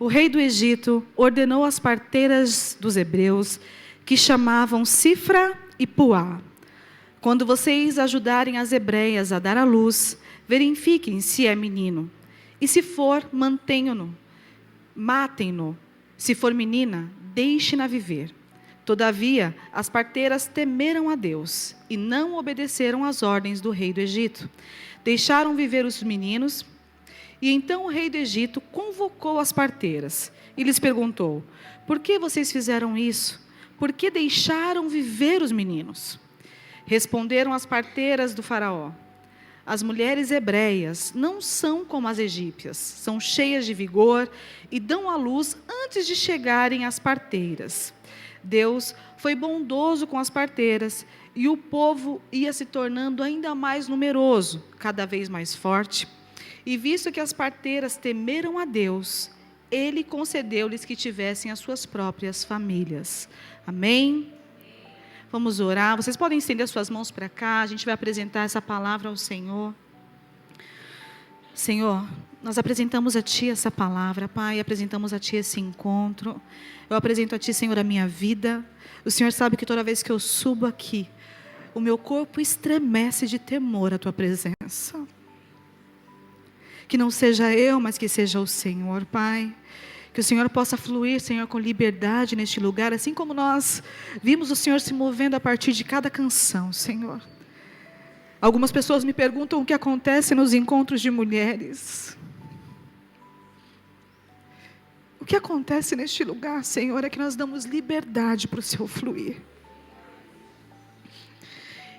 o rei do Egito ordenou às parteiras dos hebreus, que chamavam Sifra e Puá: quando vocês ajudarem as hebreias a dar à luz, verifiquem se é menino. E se for, mantenham-no, matem-no. Se for menina, deixe-na viver. Todavia, as parteiras temeram a Deus e não obedeceram às ordens do rei do Egito. Deixaram viver os meninos. E então o rei do Egito convocou as parteiras e lhes perguntou: por que vocês fizeram isso? Por que deixaram viver os meninos? Responderam as parteiras do faraó: as mulheres hebreias não são como as egípcias, são cheias de vigor e dão à luz antes de chegarem às parteiras. Deus foi bondoso com as parteiras e o povo ia se tornando ainda mais numeroso, cada vez mais forte. E visto que as parteiras temeram a Deus, Ele concedeu-lhes que tivessem as suas próprias famílias. Amém? Vamos orar. Vocês podem estender as suas mãos para cá. A gente vai apresentar essa palavra ao Senhor. Senhor, nós apresentamos a Ti essa palavra, Pai. Apresentamos a Ti esse encontro. Eu apresento a Ti, Senhor, a minha vida. O Senhor sabe que toda vez que eu subo aqui, o meu corpo estremece de temor à Tua presença. Que não seja eu, mas que seja o Senhor, Pai. Que o Senhor possa fluir, Senhor, com liberdade neste lugar, assim como nós vimos o Senhor se movendo a partir de cada canção, Senhor. Algumas pessoas me perguntam o que acontece nos encontros de mulheres. O que acontece neste lugar, Senhor, é que nós damos liberdade para o Seu fluir.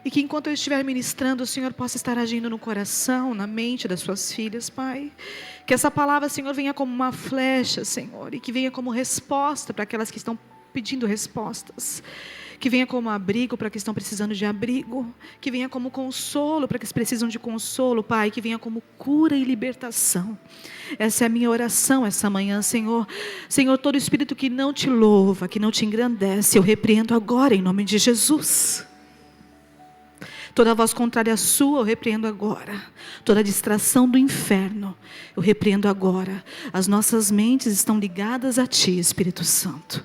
E que enquanto eu estiver ministrando, o Senhor possa estar agindo no coração, na mente das Suas filhas, Pai. Que essa palavra, Senhor, venha como uma flecha, Senhor, e que venha como resposta para aquelas que estão pedindo respostas. Que venha como abrigo para que estão precisando de abrigo. Que venha como consolo para que precisam de consolo, Pai. Que venha como cura e libertação. Essa é a minha oração essa manhã, Senhor. Senhor, todo espírito que não Te louva, que não Te engrandece, eu repreendo agora em nome de Jesus. Toda voz contrária à Sua, eu repreendo agora. Toda distração do inferno, eu repreendo agora. As nossas mentes estão ligadas a Ti, Espírito Santo.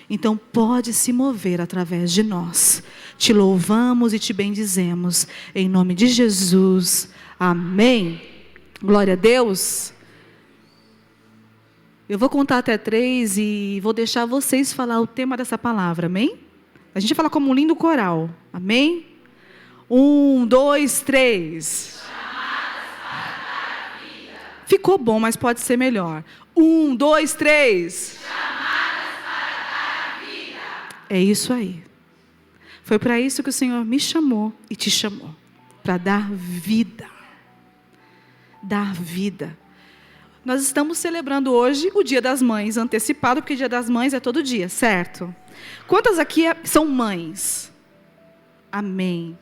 Então pode se mover através de nós. Te louvamos e Te bendizemos. Em nome de Jesus. Amém. Glória a Deus. Eu vou contar até 3 e vou deixar vocês falar o tema dessa palavra. Amém? A gente fala como um lindo coral. Amém? 1, 2, 3. Ficou bom, mas pode ser melhor. 1, 2, 3. É isso aí. Foi para isso que o Senhor me chamou e te chamou. Para dar vida. Dar vida. Nós estamos celebrando hoje o Dia das Mães, antecipado, porque Dia das Mães é todo dia, certo? Quantas aqui são mães? Amém.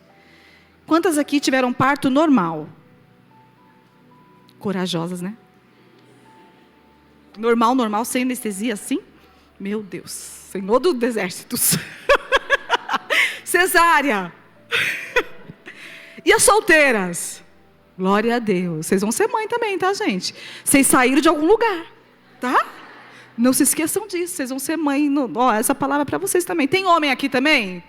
Quantas aqui tiveram parto normal? Corajosas, né? Normal, sem anestesia, assim? Meu Deus, Senhor dos exércitos. Cesárea. E as solteiras? Glória a Deus. Vocês vão ser mãe também, tá, gente? Vocês saíram de algum lugar, tá? Não se esqueçam disso, vocês vão ser mãe. Ó, essa palavra é para vocês também. Tem homem aqui também?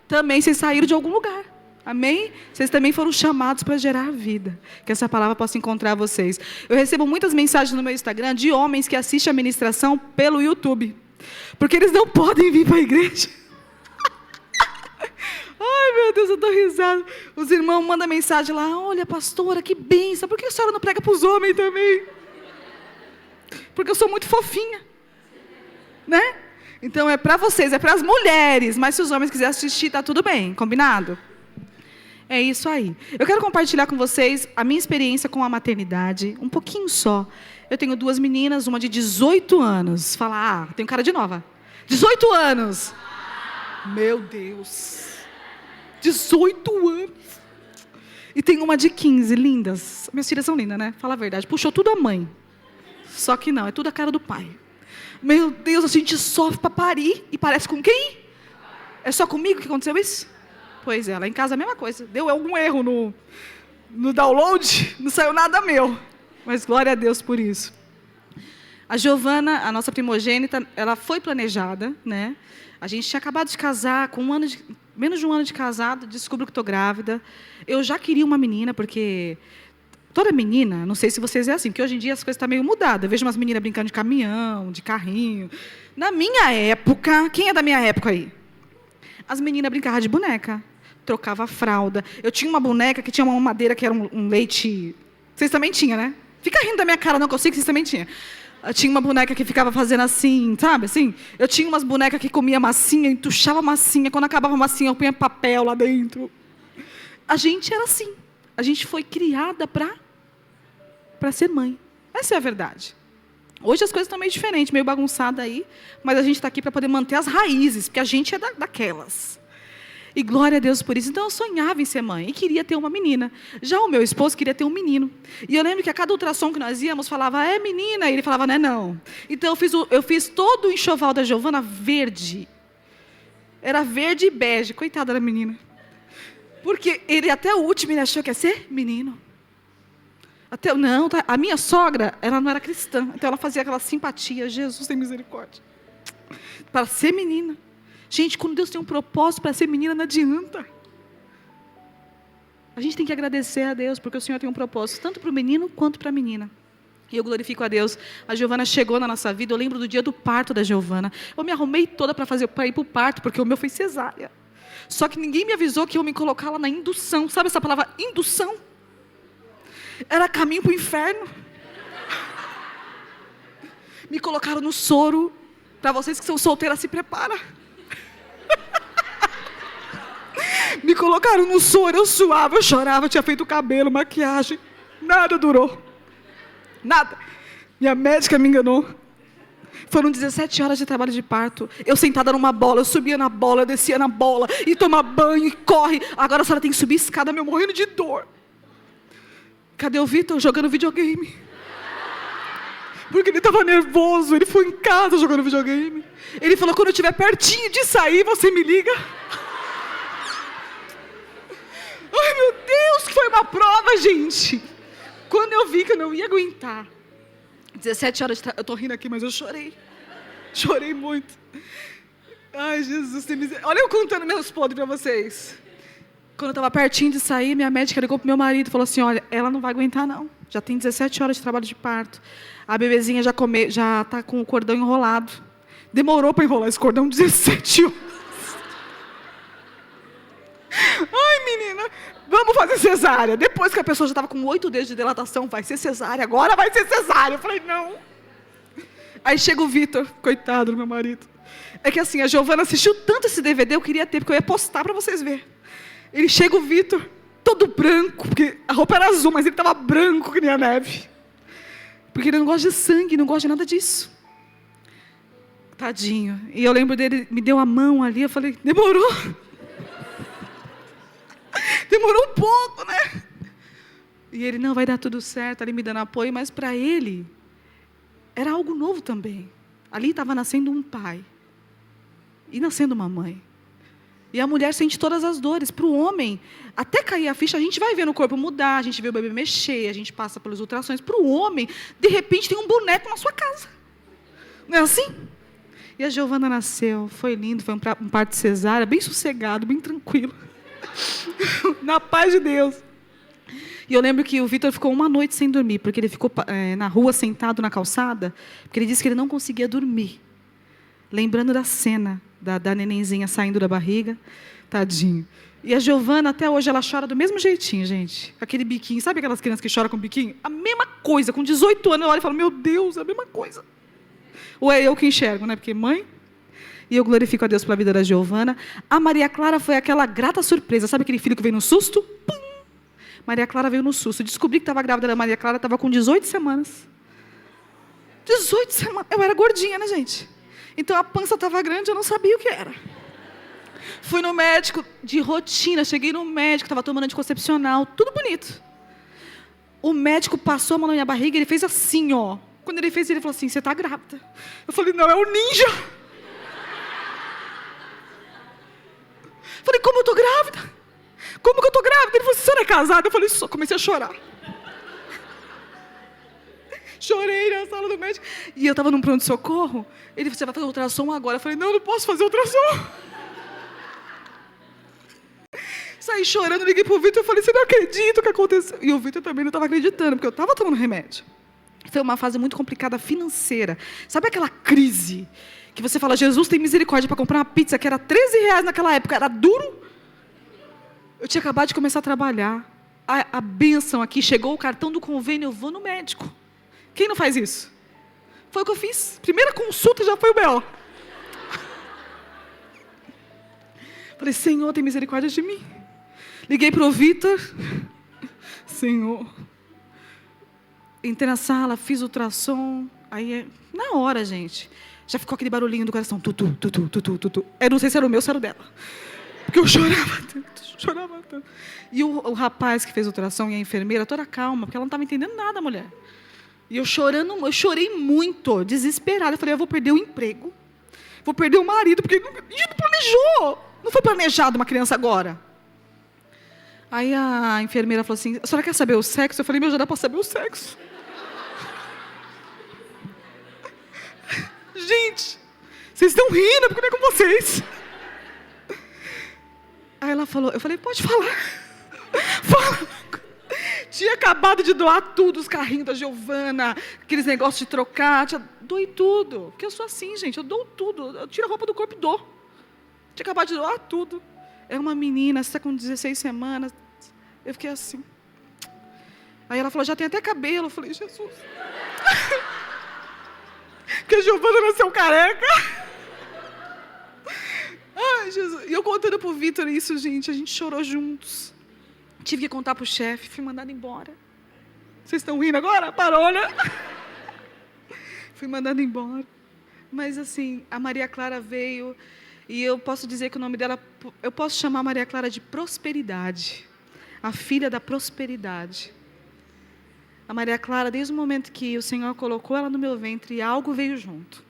Também vocês saíram de algum lugar. Amém? Vocês também foram chamados para gerar vida. Que essa palavra possa encontrar vocês. Eu recebo muitas mensagens no meu Instagram de homens que assistem a ministração pelo YouTube. Porque eles não podem vir para a igreja. Ai, meu Deus, eu dou risada. Os irmãos mandam mensagem lá: olha, pastora, que bênção. Por que a senhora não prega para os homens também? Porque eu sou muito fofinha. Né? Então é para vocês, é para as mulheres. Mas se os homens quiserem assistir, está tudo bem. Combinado? É isso aí. Eu quero compartilhar com vocês a minha experiência com a maternidade, um pouquinho só. Eu tenho 2 meninas, uma de 18 anos. Fala, tenho cara de nova. 18 anos. Meu Deus. 18 anos. E tem uma de 15, lindas. Minhas filhas são lindas, né? Fala a verdade. Puxou tudo a mãe. Só que não, é tudo a cara do pai. Meu Deus, a gente sofre para parir. E parece com quem? É só comigo que aconteceu isso? Pois é, lá em casa a mesma coisa. Deu algum erro no download, não saiu nada meu. Mas glória a Deus por isso. A Giovana, a nossa primogênita, ela foi planejada, né? A gente tinha acabado de casar, com menos de um ano de casado, descubro que estou grávida. Eu já queria uma menina, porque toda menina, não sei se vocês é assim, porque hoje em dia as coisas estão meio mudadas. Eu vejo umas meninas brincando de caminhão, de carrinho. Na minha época, quem é da minha época aí? As meninas brincavam de boneca, trocava fralda. Eu tinha uma boneca que tinha uma mamadeira que era um leite... Vocês também tinham, né? Fica rindo da minha cara, não consigo, vocês também tinham. Eu tinha uma boneca que ficava fazendo assim, sabe? Assim, eu tinha umas bonecas que comia massinha, entuchava massinha. Quando acabava a massinha, eu punha papel lá dentro. A gente era assim. A gente foi criada para ser mãe. Essa é a verdade. Hoje as coisas estão meio diferentes, meio bagunçadas aí, mas a gente está aqui para poder manter as raízes, porque a gente é daquelas. E glória a Deus por isso. Então eu sonhava em ser mãe e queria ter uma menina. Já o meu esposo queria ter um menino. E eu lembro que a cada ultrassom que nós íamos, falava, é menina. E ele falava, não é não. Então eu fiz todo o enxoval da Giovana verde. Era verde e bege. Coitada da menina. Porque ele até o último ele achou que ia ser menino. Não, tá, a minha sogra, ela não era cristã. Então ela fazia aquela simpatia. Jesus tem misericórdia. Para ser menina. Gente, quando Deus tem um propósito para ser menina, não adianta. A gente tem que agradecer a Deus, porque o Senhor tem um propósito, tanto para o menino quanto para a menina. E eu glorifico a Deus. A Giovana chegou na nossa vida, eu lembro do dia do parto da Giovana. Eu me arrumei toda para ir para o parto, porque o meu foi cesárea. Só que ninguém me avisou que eu me colocar lá na indução. Sabe essa palavra, indução? Era caminho para o inferno. Me colocaram no soro. Para vocês que são solteiras, se prepara. Me colocaram no soro, eu suava, eu chorava, eu tinha feito cabelo, maquiagem. Nada durou. Nada. Minha médica me enganou. Foram 17 horas de trabalho de parto. Eu sentada numa bola, eu subia na bola, eu descia na bola, e tomar banho, e corre. Agora a senhora tem que subir escada, meu, morrendo de dor. Cadê o Vitor? Jogando videogame. Porque ele estava nervoso, ele foi em casa jogando videogame. Ele falou, quando eu estiver pertinho de sair, você me liga. Ai, meu Deus, que foi uma prova, gente. Quando eu vi que eu não ia aguentar. 17 horas, eu estou rindo aqui, mas eu chorei. Chorei muito. Ai, Jesus, tem misericórdia. Olha eu contando meus podres para vocês. Quando eu estava pertinho de sair, minha médica ligou para o meu marido e falou assim, olha, ela não vai aguentar não. Já tem 17 horas de trabalho de parto. A bebezinha já está com o cordão enrolado. Demorou para enrolar esse cordão 17 horas. Ai, menina, vamos fazer cesárea. Depois que a pessoa já estava com 8 dedos de dilatação, vai ser cesárea, agora vai ser cesárea. Eu falei, não. Aí chega o Vitor, coitado do meu marido. É que assim, a Giovana assistiu tanto esse DVD, eu queria ter, porque eu ia postar para vocês verem. Ele chega o Vitor, todo branco, porque a roupa era azul, mas ele estava branco que nem a neve. Porque ele não gosta de sangue, não gosta de nada disso. Tadinho. E eu lembro dele, me deu a mão ali, eu falei, demorou. Demorou um pouco, né? E ele, não, vai dar tudo certo, ali me dando apoio, mas para ele, era algo novo também. Ali estava nascendo um pai. E nascendo uma mãe. E a mulher sente todas as dores. Para o homem, até cair a ficha, a gente vai ver no corpo mudar, a gente vê o bebê mexer, a gente passa pelas ultrações. Para o homem, de repente, tem um boneco na sua casa. Não é assim? E a Giovana nasceu, foi lindo, foi um parto cesárea, bem sossegado, bem tranquilo. Na paz de Deus. E eu lembro que o Vitor ficou uma noite sem dormir, porque ele ficou na rua sentado na calçada, porque ele disse que ele não conseguia dormir. Lembrando da cena da nenenzinha saindo da barriga, tadinho. E a Giovana, até hoje, ela chora do mesmo jeitinho, gente. Aquele biquinho, sabe aquelas crianças que choram com biquinho? A mesma coisa, com 18 anos eu olho e falo, meu Deus, é a mesma coisa. Ou é eu que enxergo, né? Porque mãe... E eu glorifico a Deus pela vida da Giovana. A Maria Clara foi aquela grata surpresa. Sabe aquele filho que veio no susto? Pum! Maria Clara veio no susto. Descobri que estava grávida da Maria Clara, estava com 18 semanas. 18 semanas. Eu era gordinha, né, gente? Então a pança estava grande, eu não sabia o que era. Fui no médico de rotina, cheguei no médico, estava tomando anticoncepcional, tudo bonito. O médico passou a mão na minha barriga e ele fez assim, ó. Quando ele fez, ele falou assim, você está grávida. Eu falei, não, é o ninja. Falei, como eu estou grávida? Como que eu estou grávida? Ele falou, você não é casada? Eu falei, só comecei a chorar. Chorei na sala do médico. E eu estava num pronto-socorro. Ele disse, você vai fazer ultrassom agora? Eu falei, não posso fazer ultrassom. Saí chorando, liguei pro Vitor e falei, você não acredita o que aconteceu? E o Vitor também não estava acreditando, porque eu estava tomando remédio. Foi uma fase muito complicada financeira. Sabe aquela crise que você fala, Jesus tem misericórdia para comprar uma pizza que era R$13 naquela época, era duro? Eu tinha acabado de começar a trabalhar. A bênção aqui, chegou o cartão do convênio, eu vou no médico. Quem não faz isso? Foi o que eu fiz. Primeira consulta já foi o B.O. Falei, Senhor, tem misericórdia de mim. Liguei para o Vitor. Senhor. Entrei na sala, fiz ultrassom. Aí, na hora, gente, já ficou aquele barulhinho do coração. Tutu, tutu, tutu, tutu. Eu não sei se era o meu ou se era o dela. Porque eu chorava tanto. E o rapaz que fez a ultrassom e a enfermeira, toda calma, porque ela não estava entendendo nada, mulher. E eu chorando, eu chorei muito, desesperada. Eu falei, eu vou perder o emprego, vou perder o marido, porque não planejou. Não foi planejado uma criança agora. Aí a enfermeira falou assim, a senhora quer saber o sexo? Eu falei, já dá para saber o sexo. Gente, vocês estão rindo, porque não é com vocês. Aí ela falou, eu falei, pode falar. Fala. Tinha acabado de doar tudo, os carrinhos da Giovana, aqueles negócios de trocar, doei tudo. Porque eu sou assim, gente, eu dou tudo. Eu tiro a roupa do corpo e dou. Tinha acabado de doar tudo. É uma menina, você está com 16 semanas. Eu fiquei assim. Aí ela falou, já tem até cabelo. Eu falei, Jesus. Porque a Giovana nasceu careca. Ai, Jesus. E eu contando pro Vitor isso, gente, a gente chorou juntos. Tive que contar pro chefe, fui mandada embora. Vocês estão rindo agora? Parou, né? Fui mandada embora. Mas assim, a Maria Clara veio, e eu posso dizer que o nome dela, eu posso chamar a Maria Clara de Prosperidade. A filha da prosperidade. A Maria Clara, desde o momento que o Senhor colocou ela no meu ventre, algo veio junto,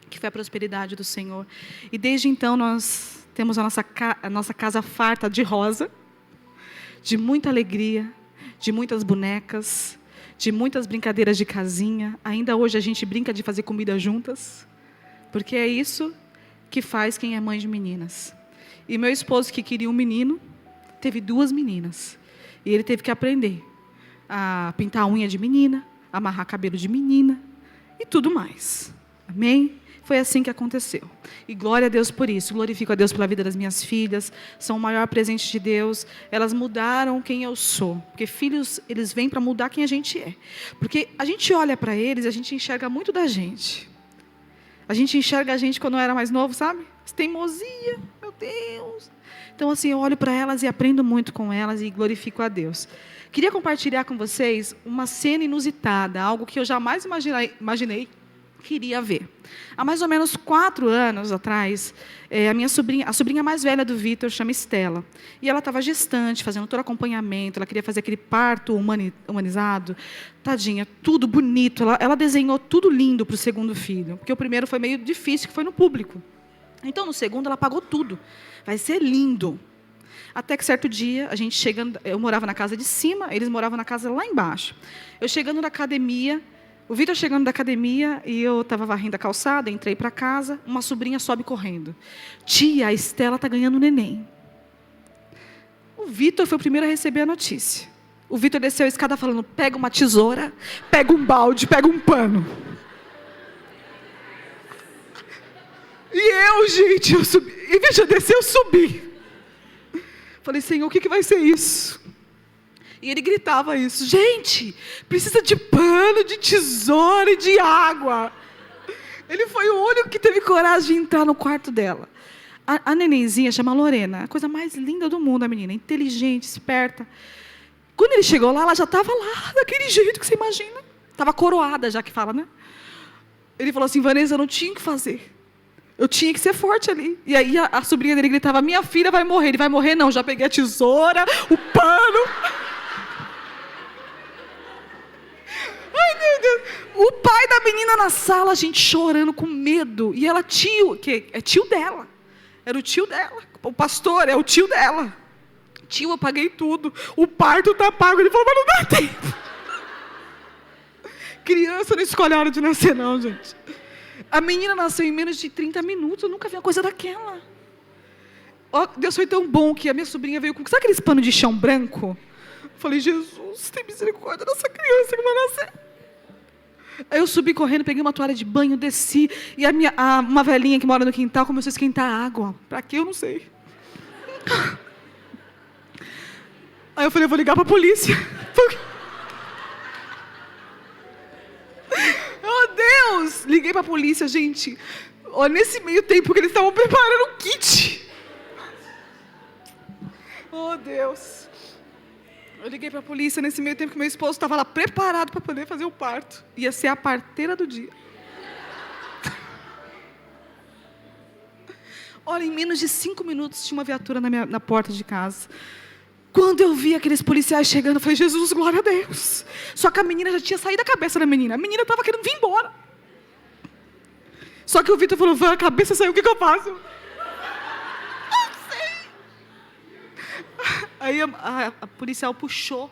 que foi a prosperidade do Senhor. E desde então nós temos a nossa casa farta de rosa, de muita alegria, de muitas bonecas, de muitas brincadeiras de casinha. Ainda hoje a gente brinca de fazer comida juntas, porque é isso que faz quem é mãe de meninas. E meu esposo, que queria um menino, teve 2 meninas. E ele teve que aprender a pintar a unha de menina, amarrar cabelo de menina e tudo mais. Amém? Foi assim que aconteceu. E glória a Deus por isso. Glorifico a Deus pela vida das minhas filhas. São o maior presente de Deus. Elas mudaram quem eu sou. Porque filhos, eles vêm para mudar quem a gente é. Porque a gente olha para eles e a gente enxerga muito da gente. A gente enxerga a gente quando eu era mais novo, sabe? Teimosia, meu Deus. Então, assim, eu olho para elas e aprendo muito com elas e glorifico a Deus. Queria compartilhar com vocês uma cena inusitada, algo que eu jamais imaginei que iria ver. Há mais ou menos 4 anos atrás, a sobrinha mais velha do Vitor, chama Estela. E ela estava gestante, fazendo todo acompanhamento, ela queria fazer aquele parto humanizado. Tadinha, tudo bonito. Ela desenhou tudo lindo para o segundo filho, porque o primeiro foi meio difícil, que foi no público. Então, no segundo, ela pagou tudo. Vai ser lindo. Até que certo dia, a gente chegando, eu morava na casa de cima, eles moravam na casa lá embaixo. Eu chegando na academia, o Vitor chegando da academia, e eu estava varrendo a calçada, entrei para casa, uma sobrinha sobe correndo. Tia, a Estela está ganhando neném. O Vitor foi o primeiro a receber a notícia. O Vitor desceu a escada falando, pega uma tesoura, pega um balde, pega um pano. E eu, gente, eu subi. Em vez de eu descer, eu subi. Falei, Senhor, o que vai ser isso? E ele gritava isso. Gente, precisa de pano, de tesoura e de água. Ele foi o único que teve coragem de entrar no quarto dela. A nenenzinha chama Lorena. A coisa mais linda do mundo, a menina. Inteligente, esperta. Quando ele chegou lá, ela já estava lá, daquele jeito que você imagina. Estava coroada, já que fala, né? Ele falou assim, Vanessa, eu não tinha o que fazer. Eu tinha que ser forte ali. E aí a sobrinha dele gritava, minha filha vai morrer. Ele vai morrer não, já peguei a tesoura, o pano. Ai, meu Deus. O pai da menina na sala, a gente chorando com medo. E ela, que é tio dela. Era o tio dela. O pastor é o tio dela. Tio, eu paguei tudo. O parto tá pago. Ele falou, mas não dá tempo. Criança não escolhe a hora de nascer, não, gente. A menina nasceu em menos de 30 minutos. Eu nunca vi uma coisa daquela. Oh, Deus foi tão bom que a minha sobrinha veio com... Sabe aqueles panos de chão branco? Eu falei, Jesus, tem misericórdia dessa criança que vai nascer. Aí eu subi correndo, peguei uma toalha de banho, desci. E uma velhinha que mora no quintal começou a esquentar a água. Pra quê? Eu não sei. Aí eu falei, eu vou ligar pra polícia. Oh, Deus! Liguei pra polícia, gente. Oh, nesse meio tempo que eles estavam preparando o kit. Oh, Deus. Eu liguei pra polícia nesse meio tempo que meu esposo estava lá preparado para poder fazer o parto. Ia ser a parteira do dia. Olha, em menos de 5 minutos tinha uma viatura na porta de casa. Quando eu vi aqueles policiais chegando, eu falei, Jesus, glória a Deus. Só que a menina já tinha saído da cabeça da menina. A menina estava querendo vir embora. Só que o Vitor falou, a cabeça saiu, o que eu faço? Não sei. Aí a policial puxou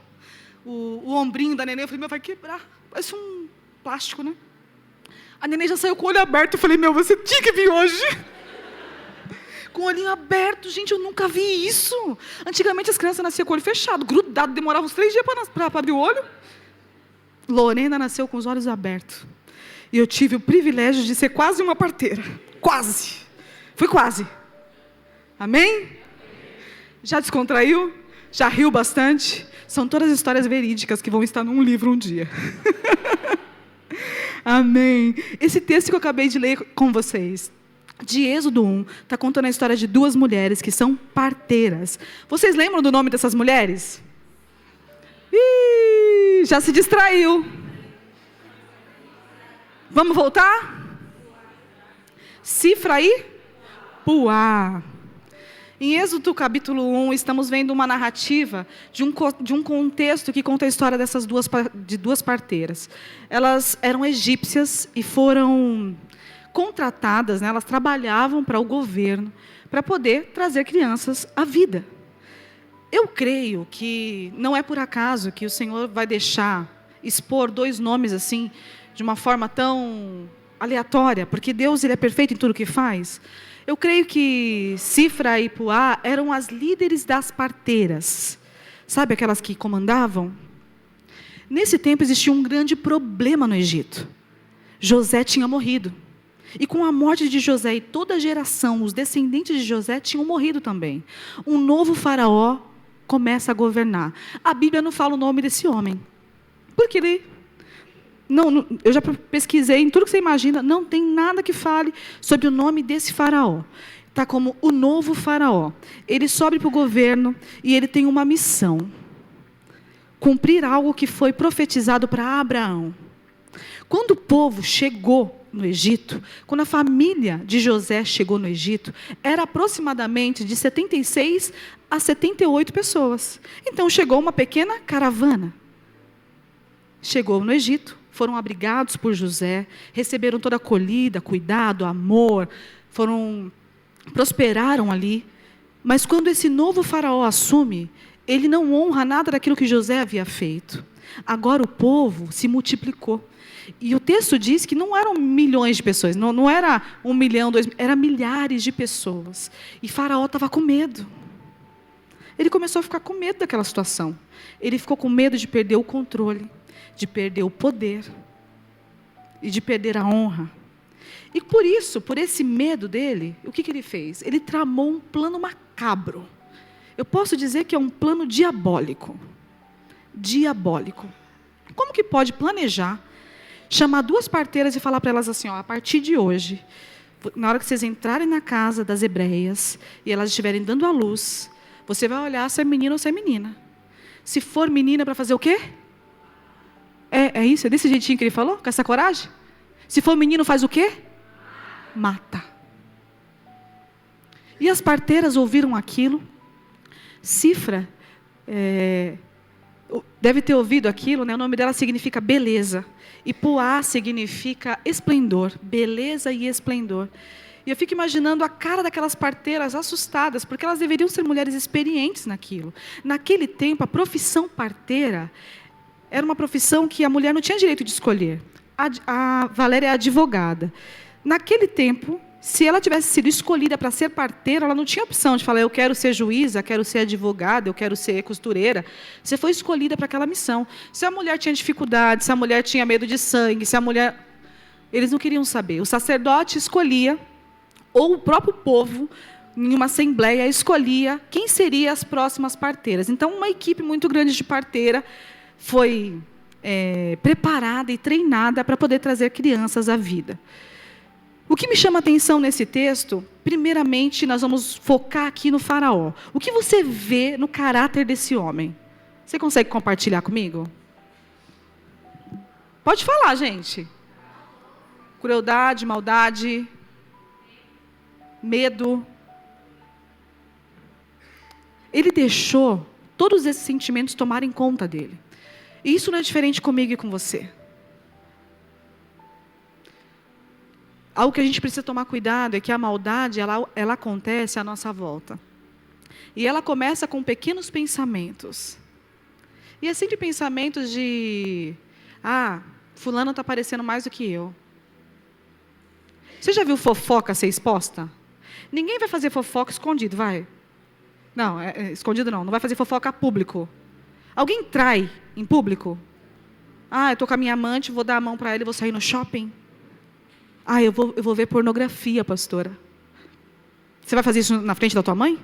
o ombrinho da neném. Eu falei, vai quebrar. Parece um plástico, né? A neném já saiu com o olho aberto. Eu falei, você tinha que vir hoje. Com o olhinho aberto, gente, eu nunca vi isso. Antigamente as crianças nasciam com o olho fechado, grudado, demorava uns 3 dias para abrir o olho. Lorena nasceu com os olhos abertos. E eu tive o privilégio de ser quase uma parteira. Quase. Fui quase. Amém? Já descontraiu? Já riu bastante? São todas histórias verídicas que vão estar num livro um dia. Amém. Esse texto que eu acabei de ler com vocês, de Êxodo 1, está contando a história de 2 mulheres que são parteiras. Vocês lembram do nome dessas mulheres? Ih, já se distraiu. Vamos voltar? Sífra e Puá. Em Êxodo capítulo 1, estamos vendo uma narrativa de um contexto que conta a história dessas duas parteiras. Elas eram egípcias e foram contratadas, né? Elas trabalhavam para o governo para poder trazer crianças à vida. Eu creio que não é por acaso que o Senhor vai expor 2 nomes assim, de uma forma tão aleatória, porque Deus ele é perfeito em tudo o que faz. Eu creio que Sífra e Puá eram as líderes das parteiras. Sabe aquelas que comandavam? Nesse tempo existia um grande problema no Egito. José tinha morrido. E com a morte de José e toda a geração, os descendentes de José tinham morrido também. Um novo faraó começa a governar. A Bíblia não fala o nome desse homem. Porque ele... Não, eu já pesquisei em tudo que você imagina, não tem nada que fale sobre o nome desse faraó. Está como o novo faraó. Ele sobe para o governo e ele tem uma missão. Cumprir algo que foi profetizado para Abraão. Quando o povo chegou no Egito, quando a família de José chegou no Egito, era aproximadamente de 76 a 78 pessoas. Então chegou uma pequena caravana. Chegou no Egito, foram abrigados por José, receberam toda a acolhida, cuidado, amor, prosperaram ali. Mas quando esse novo faraó assume, ele não honra nada daquilo que José havia feito. Agora o povo se multiplicou. E o texto diz que não eram milhões de pessoas, não era 1 milhão, 2 milhões, eram milhares de pessoas. E Faraó estava com medo. Ele começou a ficar com medo daquela situação. Ele ficou com medo de perder o controle, de perder o poder e de perder a honra. E por isso, por esse medo dele, o que ele fez? Ele tramou um plano macabro. Eu posso dizer que é um plano diabólico. Diabólico. Como que pode planejar, chamar 2 parteiras e falar para elas assim, a partir de hoje, na hora que vocês entrarem na casa das hebreias e elas estiverem dando à luz, você vai olhar se é menino ou se é menina. Se for menina, para fazer o quê? É isso? É desse jeitinho que ele falou? Com essa coragem? Se for menino, faz o quê? Mata. E as parteiras ouviram aquilo. Sífra deve ter ouvido aquilo, né? O nome dela significa beleza. E Puá significa esplendor. Beleza e esplendor. E eu fico imaginando a cara daquelas parteiras assustadas, porque elas deveriam ser mulheres experientes naquilo. Naquele tempo, a profissão parteira era uma profissão que a mulher não tinha direito de escolher. A Valéria é advogada. Naquele tempo, se ela tivesse sido escolhida para ser parteira, ela não tinha opção de falar, eu quero ser juíza, quero ser advogada, eu quero ser costureira. Você foi escolhida para aquela missão. Se a mulher tinha dificuldade, se a mulher tinha medo de sangue, se a mulher... Eles não queriam saber. O sacerdote escolhia, ou o próprio povo, em uma assembleia, escolhia quem seriam as próximas parteiras. Então, uma equipe muito grande de parteira foi preparada e treinada para poder trazer crianças à vida. O que me chama a atenção nesse texto, primeiramente, nós vamos focar aqui no faraó. O que você vê no caráter desse homem? Você consegue compartilhar comigo? Pode falar, gente. Crueldade, maldade, medo. Ele deixou todos esses sentimentos tomarem conta dele. E isso não é diferente comigo e com você. Algo que a gente precisa tomar cuidado é que a maldade, ela acontece à nossa volta. E ela começa com pequenos pensamentos. E é sempre pensamentos de... fulano está parecendo mais do que eu. Você já viu fofoca ser exposta? Ninguém vai fazer fofoca escondido, vai? Não, escondido não vai fazer fofoca público. Alguém trai em público? Eu estou com a minha amante, vou dar a mão para ela e vou sair no shopping. Eu vou ver pornografia, pastora. Você vai fazer isso na frente da tua mãe?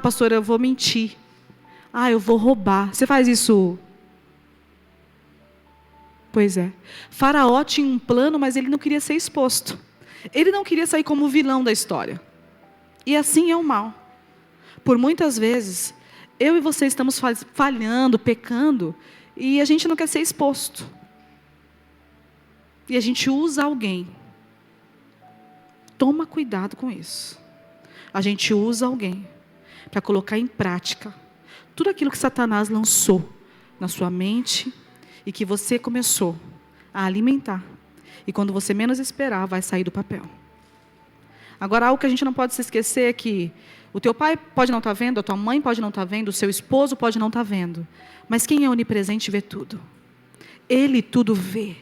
Pastora, eu vou mentir. Eu vou roubar. Você faz isso? Pois é. Faraó tinha um plano, mas ele não queria ser exposto. Ele não queria sair como o vilão da história. E assim é o mal. Por muitas vezes, eu e você estamos falhando, pecando, e a gente não quer ser exposto. E a gente usa alguém. Toma cuidado com isso. A gente usa alguém para colocar em prática tudo aquilo que Satanás lançou na sua mente e que você começou a alimentar. E quando você menos esperar, vai sair do papel. Agora, algo que a gente não pode se esquecer é que o teu pai pode não estar vendo, a tua mãe pode não estar vendo, o seu esposo pode não estar vendo. Mas quem é onipresente vê tudo. Ele tudo vê.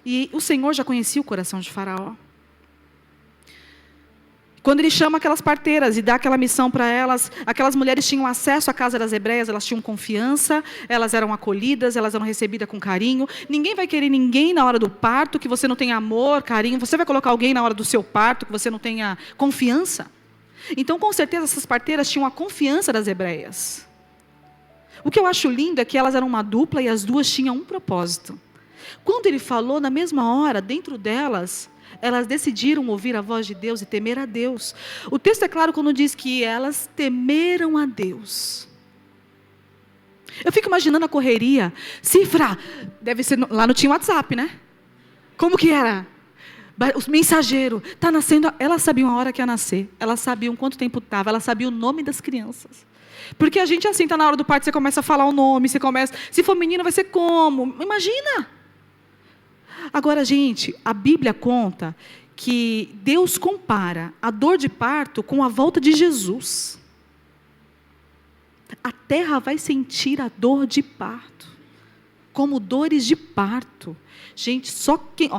E o Senhor já conhecia o coração de Faraó. Quando ele chama aquelas parteiras e dá aquela missão para elas, aquelas mulheres tinham acesso à casa das hebreias, elas tinham confiança, elas eram acolhidas, elas eram recebidas com carinho. Ninguém vai querer ninguém na hora do parto, que você não tenha amor, carinho. Você vai colocar alguém na hora do seu parto, que você não tenha confiança. Então, com certeza, essas parteiras tinham a confiança das hebreias. O que eu acho lindo é que elas eram uma dupla e as duas tinham um propósito. Quando ele falou, na mesma hora, dentro delas, elas decidiram ouvir a voz de Deus e temer a Deus. O texto é claro quando diz que elas temeram a Deus. Eu fico imaginando a correria. Cifra, deve ser, lá não tinha WhatsApp, né? Como que era? O mensageiro, está nascendo, elas sabiam a hora que ia nascer, elas sabiam quanto tempo estava, elas sabiam o nome das crianças. Porque a gente assim, está na hora do parto, você começa a falar o nome, você começa, se for menino vai ser como? Imagina! Agora, gente, a Bíblia conta que Deus compara a dor de parto com a volta de Jesus. A terra vai sentir a dor de parto, como dores de parto. Gente, só quem...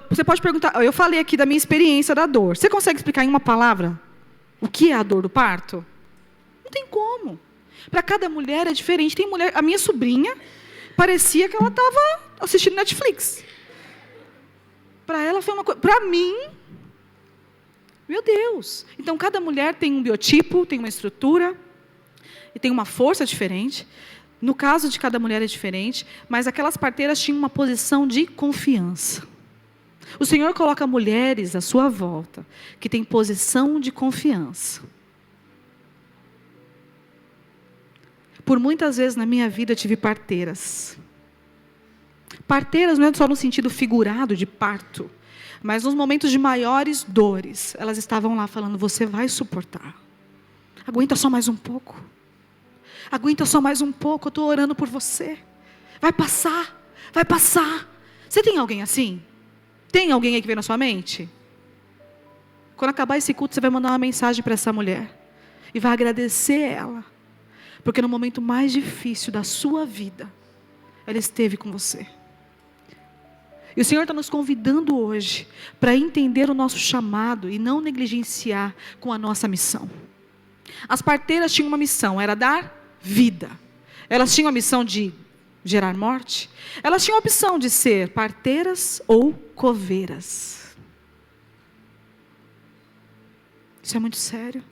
você pode perguntar, eu falei aqui da minha experiência da dor. Você consegue explicar em uma palavra o que é a dor do parto? Não tem como. Para cada mulher é diferente. Tem mulher, a minha sobrinha, parecia que ela estava assistindo Netflix. Para ela foi uma coisa... Para mim, meu Deus. Então, cada mulher tem um biotipo, tem uma estrutura, e tem uma força diferente. No caso de cada mulher é diferente, mas aquelas parteiras tinham uma posição de confiança. O Senhor coloca mulheres à sua volta, que têm posição de confiança. Por muitas vezes na minha vida eu tive parteiras. Parteiras não é só no sentido figurado de parto, mas nos momentos de maiores dores, elas estavam lá falando, você vai suportar. Aguenta só mais um pouco. Aguenta só mais um pouco, eu estou orando por você. Vai passar, vai passar. Você tem alguém assim? Tem alguém aí que vem na sua mente? Quando acabar esse culto, você vai mandar uma mensagem para essa mulher. E vai agradecer ela. Porque no momento mais difícil da sua vida, ela esteve com você. E o Senhor está nos convidando hoje para entender o nosso chamado e não negligenciar com a nossa missão. As parteiras tinham uma missão, era dar vida. Elas tinham a missão de gerar morte. Elas tinham a opção de ser parteiras ou coveiras. Isso é muito sério.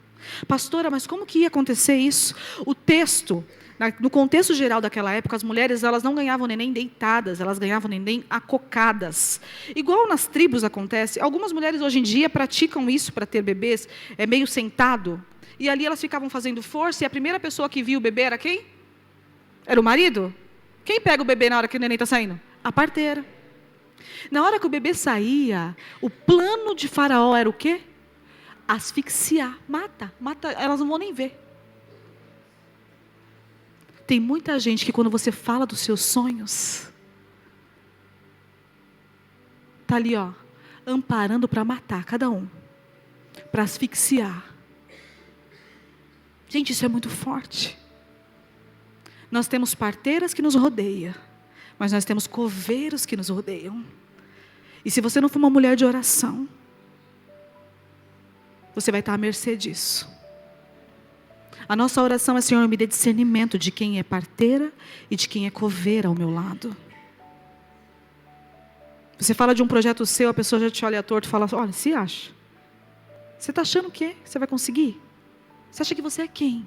Pastora, mas como que ia acontecer isso? O texto, no contexto geral daquela época, as mulheres elas não ganhavam neném deitadas, elas ganhavam neném acocadas. Igual nas tribos acontece, algumas mulheres hoje em dia praticam isso para ter bebês, meio sentado. E ali elas ficavam fazendo força, e a primeira pessoa que via o bebê era quem? Era o marido? Quem pega o bebê na hora que o neném está saindo? A parteira. Na hora que o bebê saía, o plano de Faraó era o quê? Asfixiar, mata, elas não vão nem ver. Tem muita gente que quando você fala dos seus sonhos, está ali, amparando para matar cada um, para asfixiar. Gente, isso é muito forte. Nós temos parteiras que nos rodeiam, mas nós temos coveiros que nos rodeiam. E se você não for uma mulher de oração, você vai estar à mercê disso. A nossa oração é: Senhor, me dê discernimento de quem é parteira e de quem é coveira ao meu lado. Você fala de um projeto seu, a pessoa já te olha torto e fala: olha, se acha. Você está achando o quê? Você vai conseguir? Você acha que você é quem?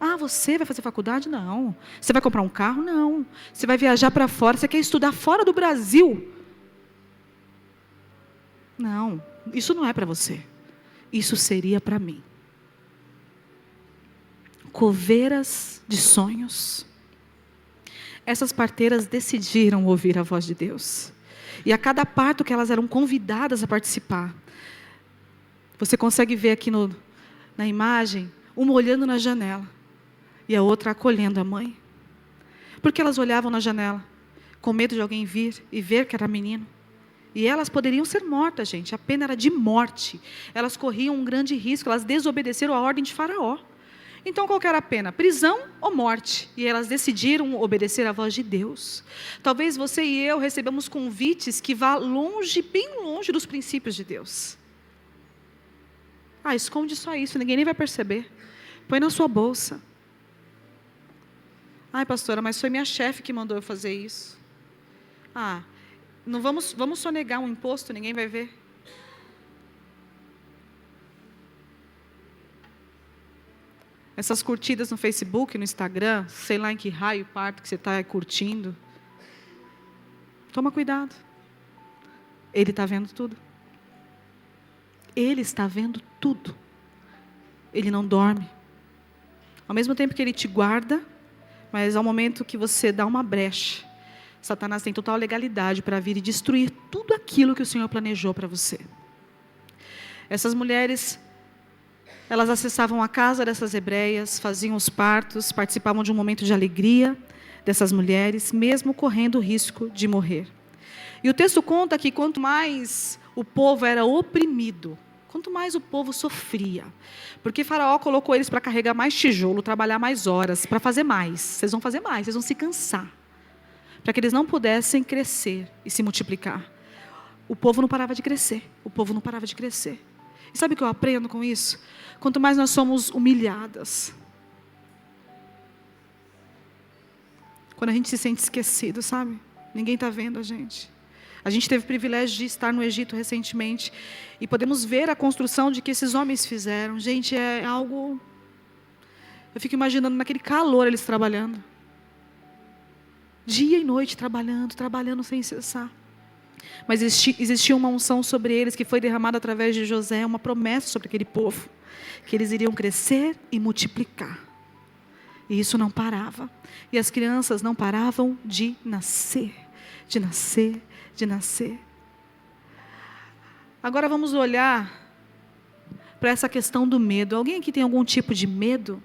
Ah, você vai fazer faculdade? Não. Você vai comprar um carro? Não. Você vai viajar para fora? Você quer estudar fora do Brasil? Não, isso não é para você. Isso seria para mim. Coveiras de sonhos. Essas parteiras decidiram ouvir a voz de Deus. E a cada parto que elas eram convidadas a participar, você consegue ver aqui na imagem, uma olhando na janela e a outra acolhendo a mãe. Porque elas olhavam na janela, com medo de alguém vir e ver que era menino. E elas poderiam ser mortas, gente. A pena era de morte. Elas corriam um grande risco. Elas desobedeceram a ordem de Faraó. Então, qual que era a pena? Prisão ou morte? E elas decidiram obedecer à voz de Deus. Talvez você e eu recebamos convites que vá longe, bem longe dos princípios de Deus. Esconde só isso, ninguém nem vai perceber. Põe na sua bolsa. Pastora, mas foi minha chefe que mandou eu fazer isso. Não vamos sonegar um imposto, ninguém vai ver. Essas curtidas no Facebook, no Instagram, sei lá em que raio parto que você está curtindo. Toma cuidado. Ele está vendo tudo. Ele está vendo tudo. Ele não dorme. Ao mesmo tempo que ele te guarda, mas ao momento que você dá uma brecha, Satanás tem total legalidade para vir e destruir tudo aquilo que o Senhor planejou para você. Essas mulheres, elas acessavam a casa dessas hebreias, faziam os partos, participavam de um momento de alegria dessas mulheres, mesmo correndo o risco de morrer. E o texto conta que quanto mais o povo era oprimido, quanto mais o povo sofria, porque Faraó colocou eles para carregar mais tijolo, trabalhar mais horas, para fazer mais. Vocês vão fazer mais, vocês vão se cansar, para que eles não pudessem crescer e se multiplicar. O povo não parava de crescer, o povo não parava de crescer. E sabe o que eu aprendo com isso? Quanto mais nós somos humilhadas, quando a gente se sente esquecido, sabe? Ninguém está vendo a gente. A gente teve o privilégio de estar no Egito recentemente e podemos ver a construção de que esses homens fizeram. Gente, é algo... Eu fico imaginando naquele calor eles trabalhando. Dia e noite trabalhando sem cessar. Mas existia uma unção sobre eles que foi derramada através de José, uma promessa sobre aquele povo, que eles iriam crescer e multiplicar. E isso não parava. E as crianças não paravam de nascer, de nascer, de nascer. Agora vamos olhar para essa questão do medo. Alguém aqui tem algum tipo de medo?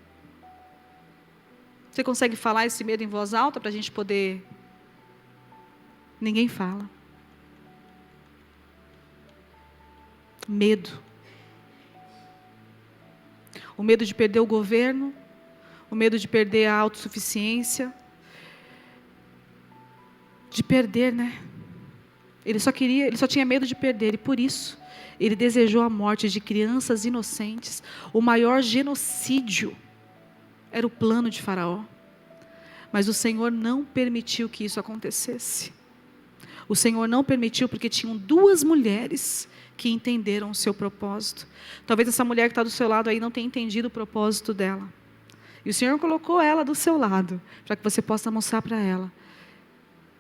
Você consegue falar esse medo em voz alta para a gente poder... Ninguém fala. Medo. O medo de perder o governo, o medo de perder a autossuficiência, de perder, né? Ele só tinha medo de perder, e por isso ele desejou a morte de crianças inocentes. O maior genocídio era o plano de Faraó. Mas o Senhor não permitiu que isso acontecesse. O Senhor não permitiu porque tinham 2 mulheres que entenderam o seu propósito. Talvez essa mulher que está do seu lado aí não tenha entendido o propósito dela. E o Senhor colocou ela do seu lado, para que você possa mostrar para ela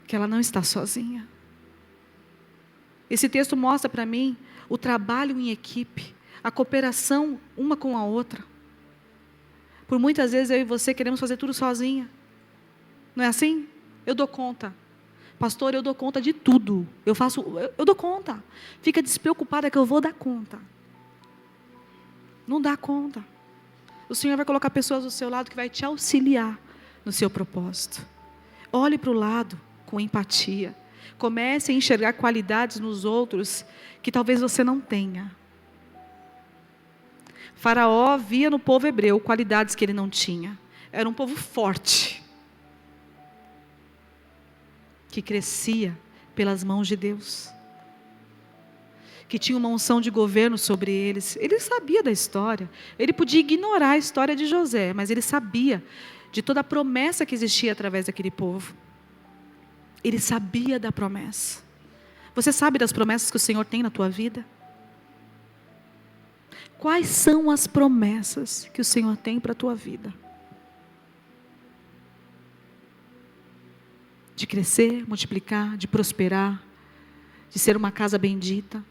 que ela não está sozinha. Esse texto mostra para mim o trabalho em equipe, a cooperação uma com a outra. Por muitas vezes eu e você queremos fazer tudo sozinha. Não é assim? Eu dou conta. Pastor, eu dou conta de tudo. Eu dou conta. Fica despreocupada que eu vou dar conta. Não dá conta. O Senhor vai colocar pessoas do seu lado que vai te auxiliar no seu propósito. Olhe para o lado com empatia. Comece a enxergar qualidades nos outros que talvez você não tenha. Faraó via no povo hebreu qualidades que ele não tinha. Era um povo forte, que crescia pelas mãos de Deus, que tinha uma unção de governo sobre eles. Ele sabia da história. Ele podia ignorar a história de José, mas ele sabia de toda a promessa que existia através daquele povo. Ele sabia da promessa. Você sabe das promessas que o Senhor tem na tua vida? Quais são as promessas que o Senhor tem para a tua vida? De crescer, multiplicar, de prosperar, de ser uma casa bendita,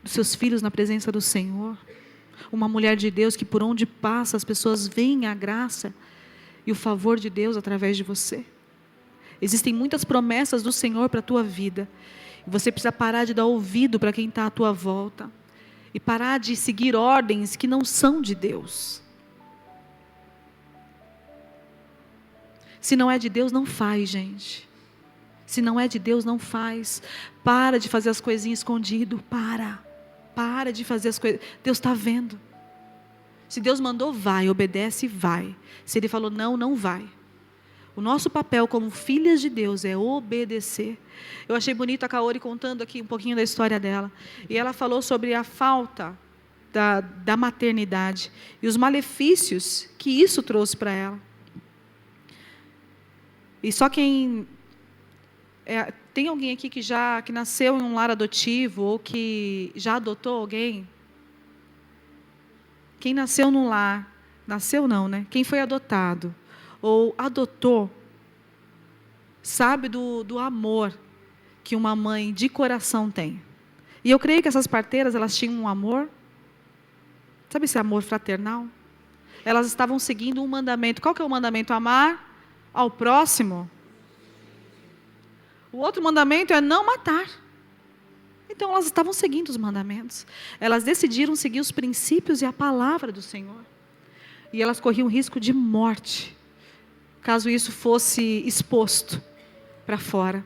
dos seus filhos na presença do Senhor, uma mulher de Deus que por onde passa as pessoas veem a graça e o favor de Deus através de você. Existem muitas promessas do Senhor para a tua vida. E você precisa parar de dar ouvido para quem está à tua volta. E parar de seguir ordens que não são de Deus. Se não é de Deus, não faz, gente. Se não é de Deus, não faz. Para de fazer as coisinhas escondido. Para de fazer as coisas. Deus está vendo. Se Deus mandou, vai. Obedece e vai. Se Ele falou não, não vai. O nosso papel como filhas de Deus é obedecer. Eu achei bonito a Kaori contando aqui um pouquinho da história dela. E ela falou sobre a falta da maternidade e os malefícios que isso trouxe para ela. E só quem... tem alguém aqui que nasceu em um lar adotivo ou que já adotou alguém? Quem nasceu num lar... Nasceu não, né? Quem foi adotado ou adotou, sabe do amor que uma mãe de coração tem. E eu creio que essas parteiras, elas tinham um amor, sabe esse amor fraternal? Elas estavam seguindo um mandamento. Qual que é o mandamento? Amar ao próximo. O outro mandamento é não matar. Então elas estavam seguindo os mandamentos. Elas decidiram seguir os princípios e a palavra do Senhor. E elas corriam risco de morte, caso isso fosse exposto para fora.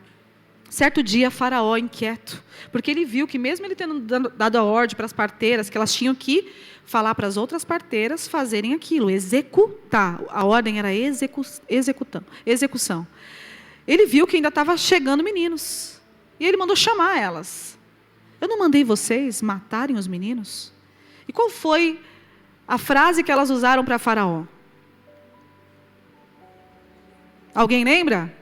Certo dia, Faraó, inquieto, porque ele viu que mesmo ele tendo dado a ordem para as parteiras, que elas tinham que falar para as outras parteiras fazerem aquilo, executar. A ordem era execução. Ele viu que ainda estava chegando meninos. E ele mandou chamar elas. Eu não mandei vocês matarem os meninos? E qual foi a frase que elas usaram para Faraó? Alguém lembra?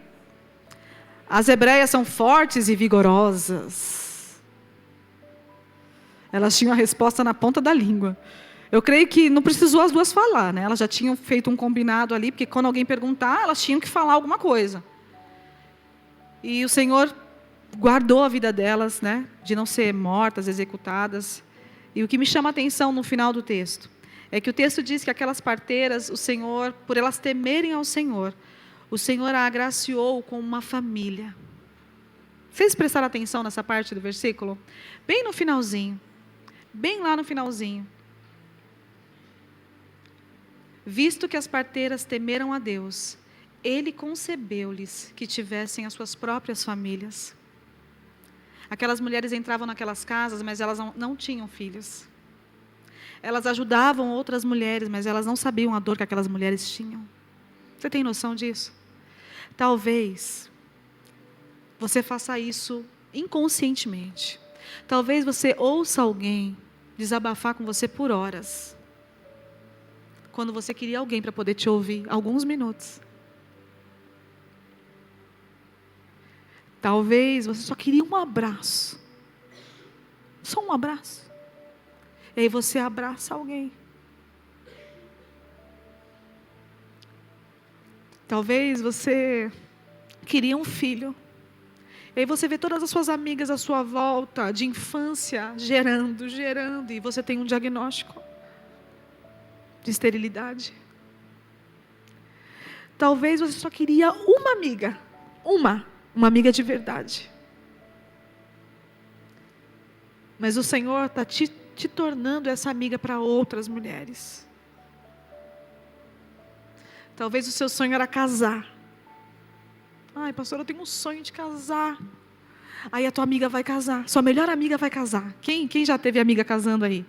As hebreias são fortes e vigorosas. Elas tinham a resposta na ponta da língua. Eu creio que não precisou as duas falar, né? Elas já tinham feito um combinado ali, porque quando alguém perguntar, elas tinham que falar alguma coisa. E o Senhor guardou a vida delas, né? De não ser mortas, executadas. E o que me chama a atenção no final do texto é que o texto diz que aquelas parteiras, o Senhor, por elas temerem ao Senhor, o Senhor a agraciou com uma família. Vocês prestaram atenção nessa parte do versículo? Bem no finalzinho. Bem lá no finalzinho. Visto que as parteiras temeram a Deus, Ele concebeu-lhes que tivessem as suas próprias famílias. Aquelas mulheres entravam naquelas casas, mas elas não tinham filhos. Elas ajudavam outras mulheres, mas elas não sabiam a dor que aquelas mulheres tinham. Você tem noção disso? Talvez você faça isso inconscientemente. Talvez você ouça alguém desabafar com você por horas, quando você queria alguém para poder te ouvir alguns minutos. Talvez você só queria um abraço. Só um abraço. E aí você abraça alguém. Talvez você queria um filho. E aí você vê todas as suas amigas à sua volta, de infância, gerando, e você tem um diagnóstico de esterilidade. Talvez você só queria uma amiga, uma amiga de verdade. Mas o Senhor está te tornando essa amiga para outras mulheres. Talvez o seu sonho era casar. Ai, pastor, eu tenho um sonho de casar. Aí a tua amiga vai casar, sua melhor amiga vai casar. Quem já teve amiga casando aí?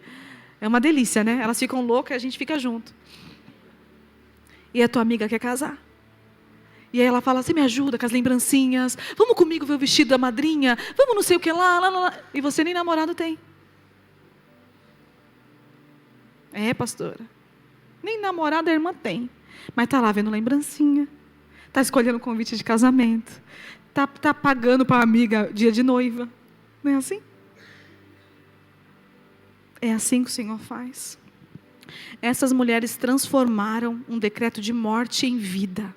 É uma delícia, né? Elas ficam loucas e a gente fica junto. E a tua amiga quer casar. E aí ela fala, você me ajuda com as lembrancinhas, vamos comigo ver o vestido da madrinha, vamos não sei o que lá. E você nem namorado tem. É, pastora. Nem namorado a irmã tem. Mas está lá vendo lembrancinha. Está escolhendo convite de casamento. Está pagando para a amiga dia de noiva. Não é assim? É assim que o Senhor faz. Essas mulheres transformaram um decreto de morte em vida.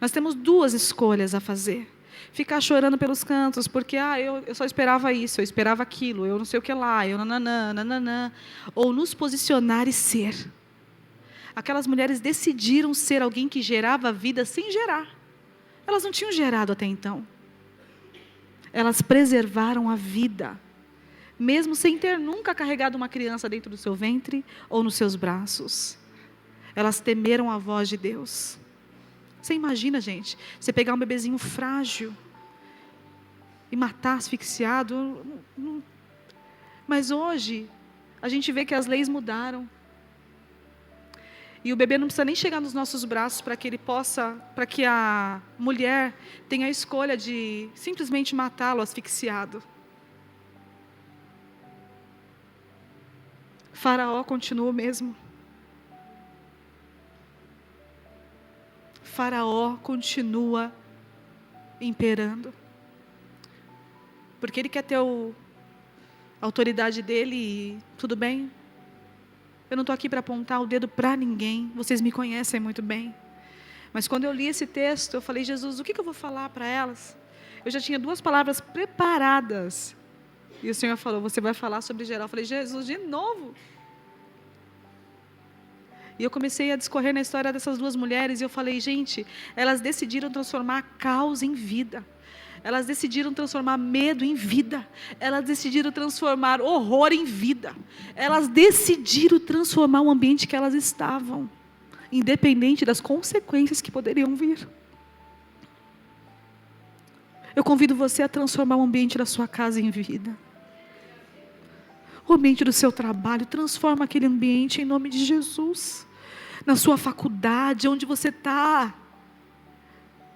Nós temos duas escolhas a fazer. Ficar chorando pelos cantos, porque eu só esperava isso, eu esperava aquilo, eu não sei o que lá, eu nananã. Ou nos posicionar e ser. Aquelas mulheres decidiram ser alguém que gerava vida sem gerar. Elas não tinham gerado até então. Elas preservaram a vida, mesmo sem ter nunca carregado uma criança dentro do seu ventre ou nos seus braços. Elas temeram a voz de Deus. Você imagina, gente, você pegar um bebezinho frágil e matar asfixiado. Mas hoje, a gente vê que as leis mudaram. E o bebê não precisa nem chegar nos nossos braços para que a mulher tenha a escolha de simplesmente matá-lo asfixiado. Faraó continua o mesmo. Faraó continua imperando. Porque ele quer ter a autoridade dele e tudo bem. Eu não estou aqui para apontar o dedo para ninguém. Vocês me conhecem muito bem. Mas quando eu li esse texto, eu falei, Jesus, o que eu vou falar para elas? Eu já tinha 2 palavras preparadas. E o Senhor falou, você vai falar sobre geral. Eu falei, Jesus, de novo? E eu comecei a discorrer na história dessas 2 mulheres. E eu falei, gente, elas decidiram transformar caos em vida. Elas decidiram transformar medo em vida. Elas decidiram transformar horror em vida. Elas decidiram transformar o ambiente que elas estavam, independente das consequências que poderiam vir. Eu convido você a transformar o ambiente da sua casa em vida. O ambiente do seu trabalho, transforma aquele ambiente em nome de Jesus. Na sua faculdade, onde você está.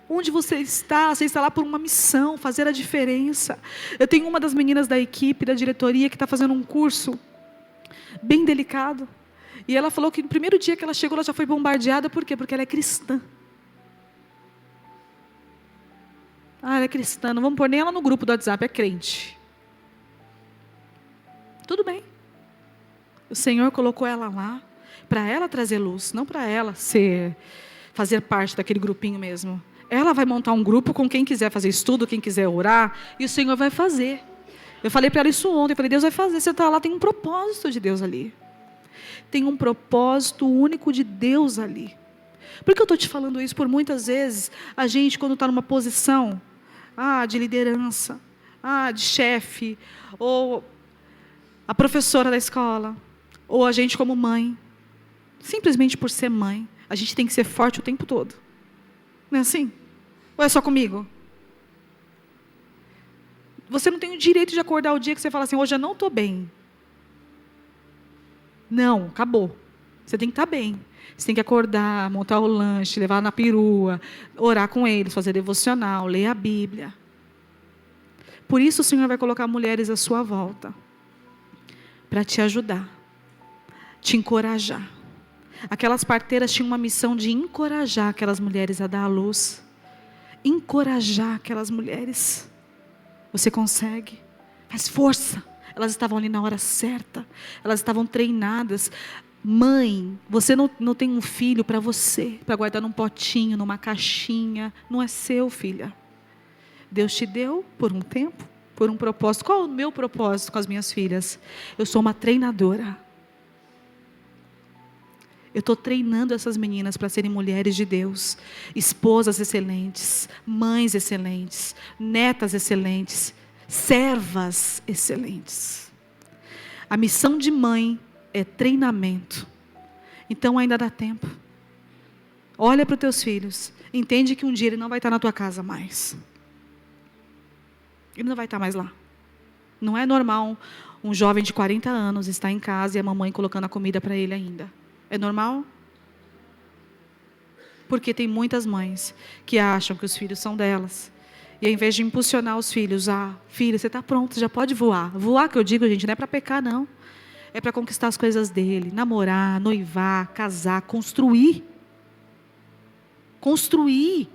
Onde você está lá por uma missão, fazer a diferença. Eu tenho uma das meninas da equipe, da diretoria, que está fazendo um curso bem delicado. E ela falou que no primeiro dia que ela chegou, ela já foi bombardeada. Por quê? Porque ela é cristã. Ela é cristã, não vamos pôr nem ela no grupo do WhatsApp, é crente. Tudo bem. O Senhor colocou ela lá, para ela trazer luz, não para ela fazer parte daquele grupinho mesmo. Ela vai montar um grupo com quem quiser fazer estudo, quem quiser orar, e o Senhor vai fazer. Eu falei para ela isso ontem, eu falei, Deus vai fazer, você está lá, tem um propósito de Deus ali. Tem um propósito único de Deus ali. Por que eu estou te falando isso? Por muitas vezes, a gente quando está numa posição de liderança, de chefe, ou a professora da escola, ou a gente como mãe, simplesmente por ser mãe, a gente tem que ser forte o tempo todo. Não é assim? Ou é só comigo? Você não tem o direito de acordar o dia que você fala assim, hoje eu não estou bem. Não, acabou. Você tem que estar bem. Você tem que acordar, montar o lanche, levar na perua, orar com eles, fazer devocional, ler a Bíblia. Por isso o Senhor vai colocar mulheres à sua volta, para te ajudar, te encorajar. Aquelas parteiras tinham uma missão de encorajar aquelas mulheres a dar à luz. Encorajar aquelas mulheres. Você consegue? Faz força. Elas estavam ali na hora certa. Elas estavam treinadas. Mãe, você não tem um filho para você, para guardar num potinho, numa caixinha. Não é seu, filha. Deus te deu por um tempo, por um propósito. Qual é o meu propósito com as minhas filhas? Eu sou uma treinadora. Eu estou treinando essas meninas para serem mulheres de Deus, esposas excelentes, mães excelentes, netas excelentes, servas excelentes. A missão de mãe é treinamento. Então ainda dá tempo. Olha para os teus filhos, entende que um dia ele não vai estar na tua casa mais. Ele não vai estar mais lá. Não é normal um jovem de 40 anos estar em casa e a mamãe colocando a comida para ele ainda. É normal? Porque tem muitas mães que acham que os filhos são delas. E ao invés de impulsionar os filhos, filho, você está pronto, já pode voar. Voar, que eu digo, gente, não é para pecar, não. É para conquistar as coisas dele. Namorar, noivar, casar, construir. Construir.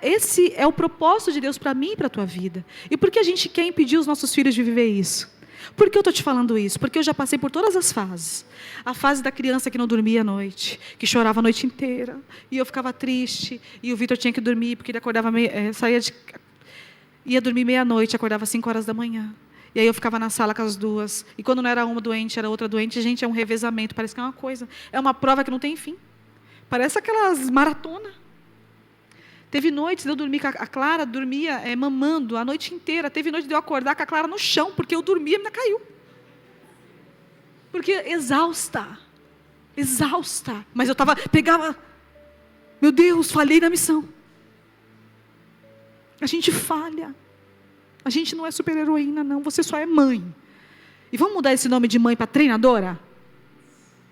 Esse é o propósito de Deus para mim e para a tua vida. E por que a gente quer impedir os nossos filhos de viver isso? Por que eu estou te falando isso? Porque eu já passei por todas as fases. A fase da criança que não dormia à noite, que chorava a noite inteira, e eu ficava triste, e o Vitor tinha que dormir, porque ele acordava, ia dormir meia-noite, acordava às 5 horas da manhã. E aí eu ficava na sala com as duas, e quando não era uma doente, era outra doente. Gente, é um revezamento, parece que é uma coisa, é uma prova que não tem fim. Parece aquelas maratonas. Teve noites de eu dormir com a Clara, dormia mamando a noite inteira. Teve noite de eu acordar com a Clara no chão, porque eu dormia e ainda caiu. Porque exausta. Exausta. Mas eu pegava, meu Deus, falhei na missão. A gente falha. A gente não é super-heroína, não. Você só é mãe. E vamos mudar esse nome de mãe para treinadora?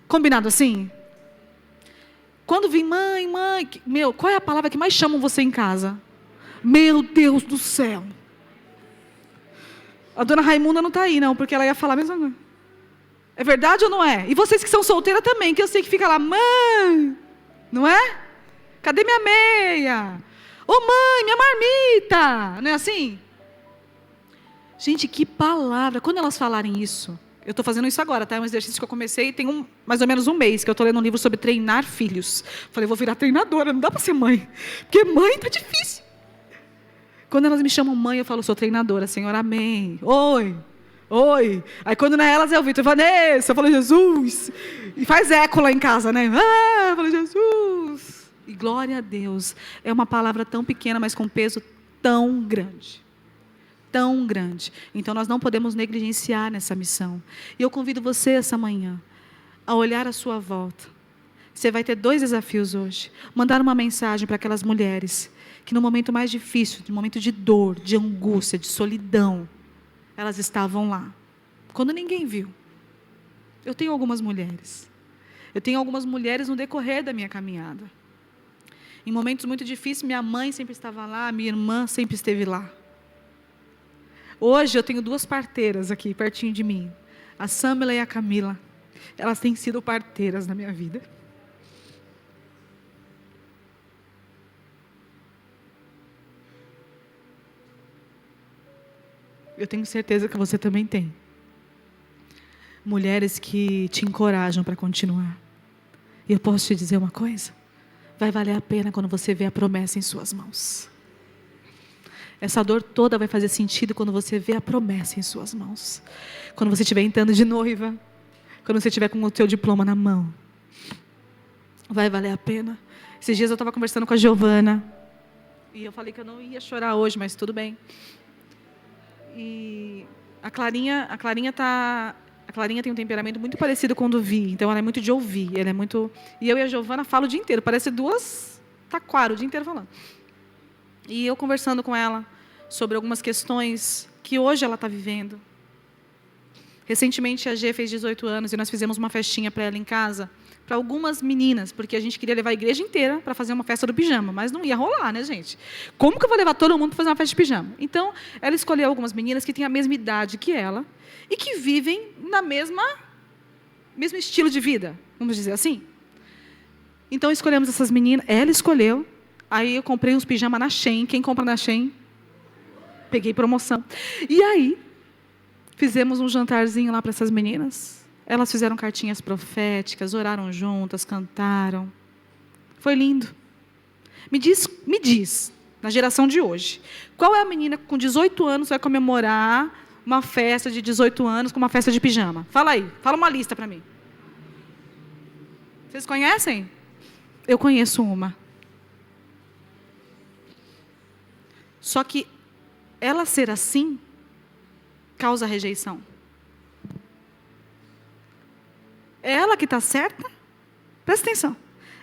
Combinado assim? Quando vem mãe, qual é a palavra que mais chamam você em casa? Meu Deus do céu. A dona Raimunda não está aí, não, porque ela ia falar a mesma coisa. É verdade ou não é? E vocês que são solteiras também, que eu sei que fica lá, mãe, não é? Cadê minha meia? Ô mãe, minha marmita. Não é assim? Gente, que palavra. Quando elas falarem isso, eu estou fazendo isso agora, tá? É um exercício que eu comecei tem mais ou menos um mês, que eu estou lendo um livro sobre treinar filhos. Falei, vou virar treinadora, não dá para ser mãe. Porque mãe tá difícil. Quando elas me chamam mãe, eu falo, sou treinadora, Senhor, amém. Oi. Aí quando não é elas, é o Vitor, Vanessa, eu falo, Jesus. E faz eco lá em casa, né? Eu falo, Jesus. E glória a Deus. É uma palavra tão pequena, mas com peso tão grande. Tão grande. Então nós não podemos negligenciar nessa missão. E eu convido você essa manhã a olhar à sua volta. Você vai ter 2 desafios hoje. Mandar uma mensagem para aquelas mulheres que no momento mais difícil, no momento de dor, de angústia, de solidão, elas estavam lá. Quando ninguém viu. Eu tenho algumas mulheres. Eu tenho algumas mulheres no decorrer da minha caminhada. Em momentos muito difíceis, minha mãe sempre estava lá, minha irmã sempre esteve lá. Hoje eu tenho 2 parteiras aqui, pertinho de mim. A Samela e a Camila. Elas têm sido parteiras na minha vida. Eu tenho certeza que você também tem. Mulheres que te encorajam para continuar. E eu posso te dizer uma coisa? Vai valer a pena quando você vê a promessa em suas mãos. Essa dor toda vai fazer sentido quando você vê a promessa em suas mãos. Quando você estiver entrando de noiva. Quando você estiver com o seu diploma na mão. Vai valer a pena. Esses dias eu estava conversando com a Giovana. E eu falei que eu não ia chorar hoje, mas tudo bem. E a Clarinha tem um temperamento muito parecido com o do Vi. Então ela é muito de ouvir. Ela é muito... E eu e a Giovana falam o dia inteiro. Parece 2 taquaras o dia inteiro falando. E eu conversando com ela sobre algumas questões que hoje ela está vivendo. Recentemente a G fez 18 anos e nós fizemos uma festinha para ela em casa, para algumas meninas, porque a gente queria levar a igreja inteira para fazer uma festa do pijama, mas não ia rolar, né, gente? Como que eu vou levar todo mundo para fazer uma festa de pijama? Então, ela escolheu algumas meninas que têm a mesma idade que ela e que vivem na mesmo estilo de vida, vamos dizer assim. Então, escolhemos essas meninas, ela escolheu, aí eu comprei uns pijamas na Shein. Quem compra na Shein? Peguei promoção. E aí, fizemos um jantarzinho lá para essas meninas. Elas fizeram cartinhas proféticas, oraram juntas, cantaram. Foi lindo. Me diz, na geração de hoje, qual é a menina que com 18 anos vai comemorar uma festa de 18 anos com uma festa de pijama? Fala aí, fala uma lista para mim. Vocês conhecem? Eu conheço uma. Só que ela ser assim causa rejeição. É ela que está certa? Presta atenção.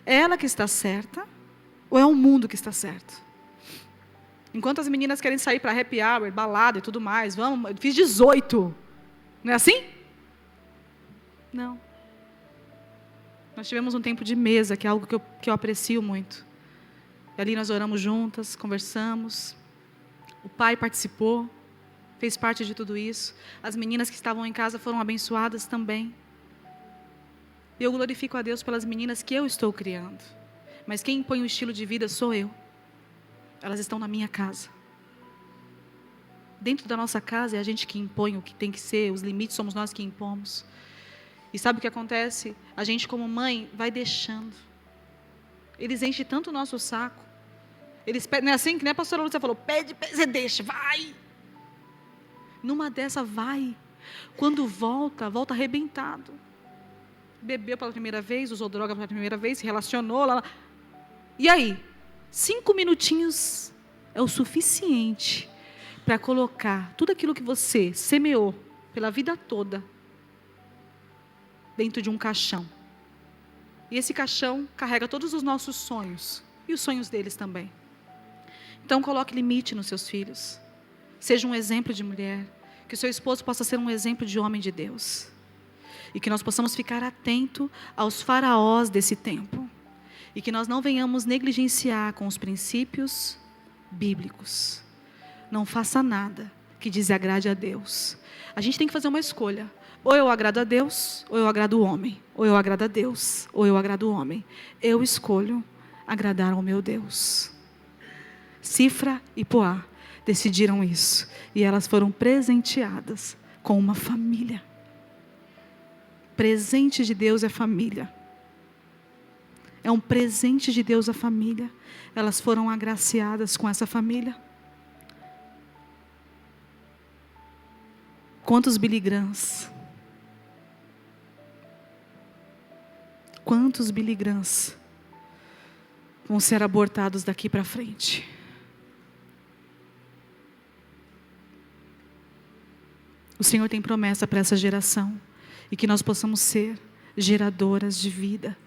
É ela que está certa ou é o mundo que está certo? Enquanto as meninas querem sair para happy hour, balada e tudo mais, vamos, eu fiz 18. Não é assim? Não. Nós tivemos um tempo de mesa, que é algo que eu aprecio muito. E ali nós oramos juntas, conversamos. O pai participou, fez parte de tudo isso. As meninas que estavam em casa foram abençoadas também. E eu glorifico a Deus pelas meninas que eu estou criando. Mas quem impõe o estilo de vida sou eu. Elas estão na minha casa. Dentro da nossa casa é a gente que impõe o que tem que ser, os limites somos nós que impomos. E sabe o que acontece? A gente como mãe vai deixando. Eles enchem tanto o nosso saco. Eles pedem, não é assim que nem a pastora Lúcia falou, pede, você deixa, vai. Numa dessa vai. Quando volta arrebentado. Bebeu pela primeira vez, usou droga pela primeira vez, se relacionou. Lá. E aí? 5 minutinhos é o suficiente para colocar tudo aquilo que você semeou pela vida toda dentro de um caixão. E esse caixão carrega todos os nossos sonhos e os sonhos deles também. Então coloque limite nos seus filhos. Seja um exemplo de mulher. Que o seu esposo possa ser um exemplo de homem de Deus. E que nós possamos ficar atentos aos faraós desse tempo. E que nós não venhamos negligenciar com os princípios bíblicos. Não faça nada que desagrade a Deus. A gente tem que fazer uma escolha. Ou eu agrado a Deus, ou eu agrado o homem. Ou eu agrado a Deus, ou eu agrado o homem. Eu escolho agradar ao meu Deus. Sífra e Poá decidiram isso. E elas foram presenteadas com uma família. Presente de Deus é família. É um presente de Deus a família. Elas foram agraciadas com essa família. Quantos Billy Grahams? Quantos Billy Grahams vão ser abortados daqui para frente? O Senhor tem promessa para essa geração. E que nós possamos ser geradoras de vida.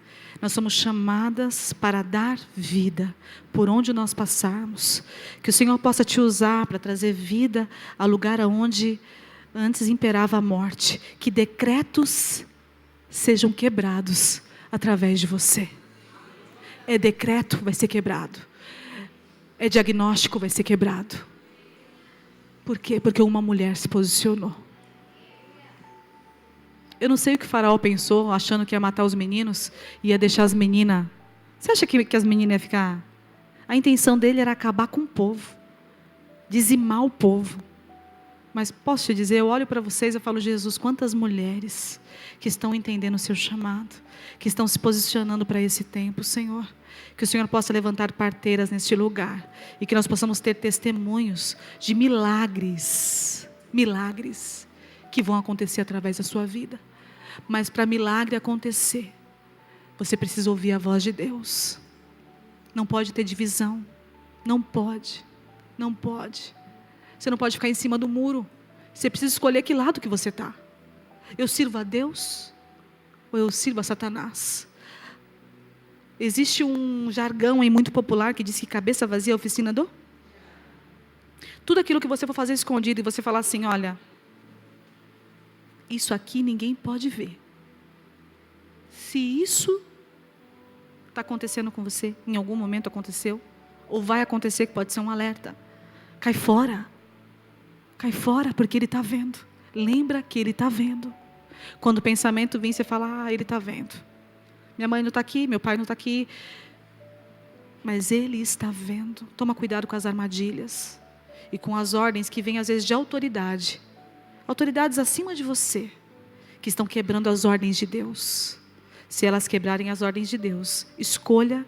Nós somos chamadas para dar vida por onde nós passarmos. Que o Senhor possa te usar para trazer vida ao lugar onde antes imperava a morte. Que decretos sejam quebrados através de você. É decreto, vai ser quebrado. É diagnóstico, vai ser quebrado. Por quê? Porque uma mulher se posicionou. Eu não sei o que o faraó pensou, achando que ia matar os meninos, ia deixar as meninas. Você acha que as meninas iam ficar? A intenção dele era acabar com o povo, dizimar o povo. Mas posso te dizer, eu olho para vocês e falo, Jesus, quantas mulheres que estão entendendo o seu chamado, que estão se posicionando para esse tempo, Senhor. Que o Senhor possa levantar parteiras neste lugar e que nós possamos ter testemunhos de milagres, milagres que vão acontecer através da sua vida. Mas para milagre acontecer, você precisa ouvir a voz de Deus. Não pode ter divisão. Não pode. Não pode. Você não pode ficar em cima do muro. Você precisa escolher que lado que você está. Eu sirvo a Deus ou eu sirvo a Satanás? Existe um jargão aí muito popular que diz que cabeça vazia é oficina do? Tudo aquilo que você for fazer escondido e você falar assim, olha, isso aqui ninguém pode ver. Se isso está acontecendo com você, em algum momento aconteceu, ou vai acontecer, que pode ser um alerta, cai fora, porque Ele está vendo. Lembra que Ele está vendo. Quando o pensamento vem, você fala, Ele está vendo. Minha mãe não está aqui, meu pai não está aqui, mas Ele está vendo. Toma cuidado com as armadilhas e com as ordens que vêm às vezes de autoridade, autoridades acima de você, que estão quebrando as ordens de Deus. Se elas quebrarem as ordens de Deus, escolha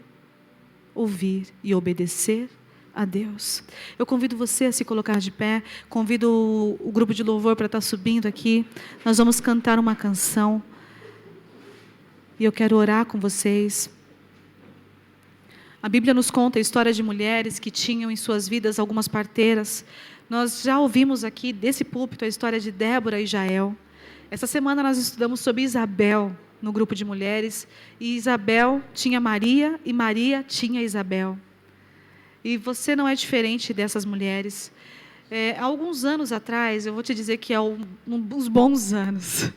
ouvir e obedecer a Deus. Eu convido você a se colocar de pé, convido o grupo de louvor para estar subindo aqui. Nós vamos cantar uma canção e eu quero orar com vocês. A Bíblia nos conta a história de mulheres que tinham em suas vidas algumas parteiras. Nós já ouvimos aqui desse púlpito a história de Débora e Jael. Essa semana nós estudamos sobre Isabel no grupo de mulheres, e Isabel tinha Maria e Maria tinha Isabel. E você não é diferente dessas mulheres. Há alguns anos atrás, eu vou te dizer que há uns bons anos,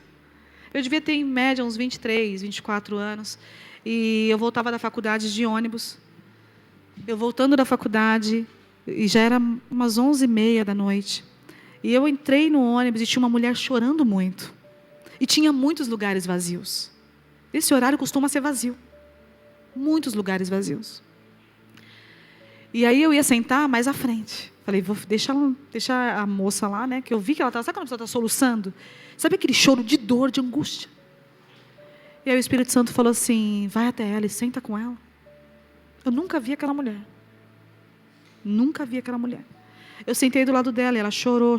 eu devia ter em média uns 23, 24 anos, e eu voltava da faculdade de ônibus. Eu voltando da faculdade, e já era umas 11h30 da noite, e eu entrei no ônibus e tinha uma mulher chorando muito, e tinha muitos lugares vazios. Esse horário costuma ser vazio, muitos lugares vazios. E aí eu ia sentar mais à frente. Falei, vou deixar a moça lá, né? Que eu vi que ela estava, sabe quando a pessoa está soluçando? Sabe aquele choro de dor, de angústia? E aí o Espírito Santo falou assim, vai até ela e senta com ela. Eu nunca vi aquela mulher. Nunca vi aquela mulher. Eu sentei do lado dela e ela chorou.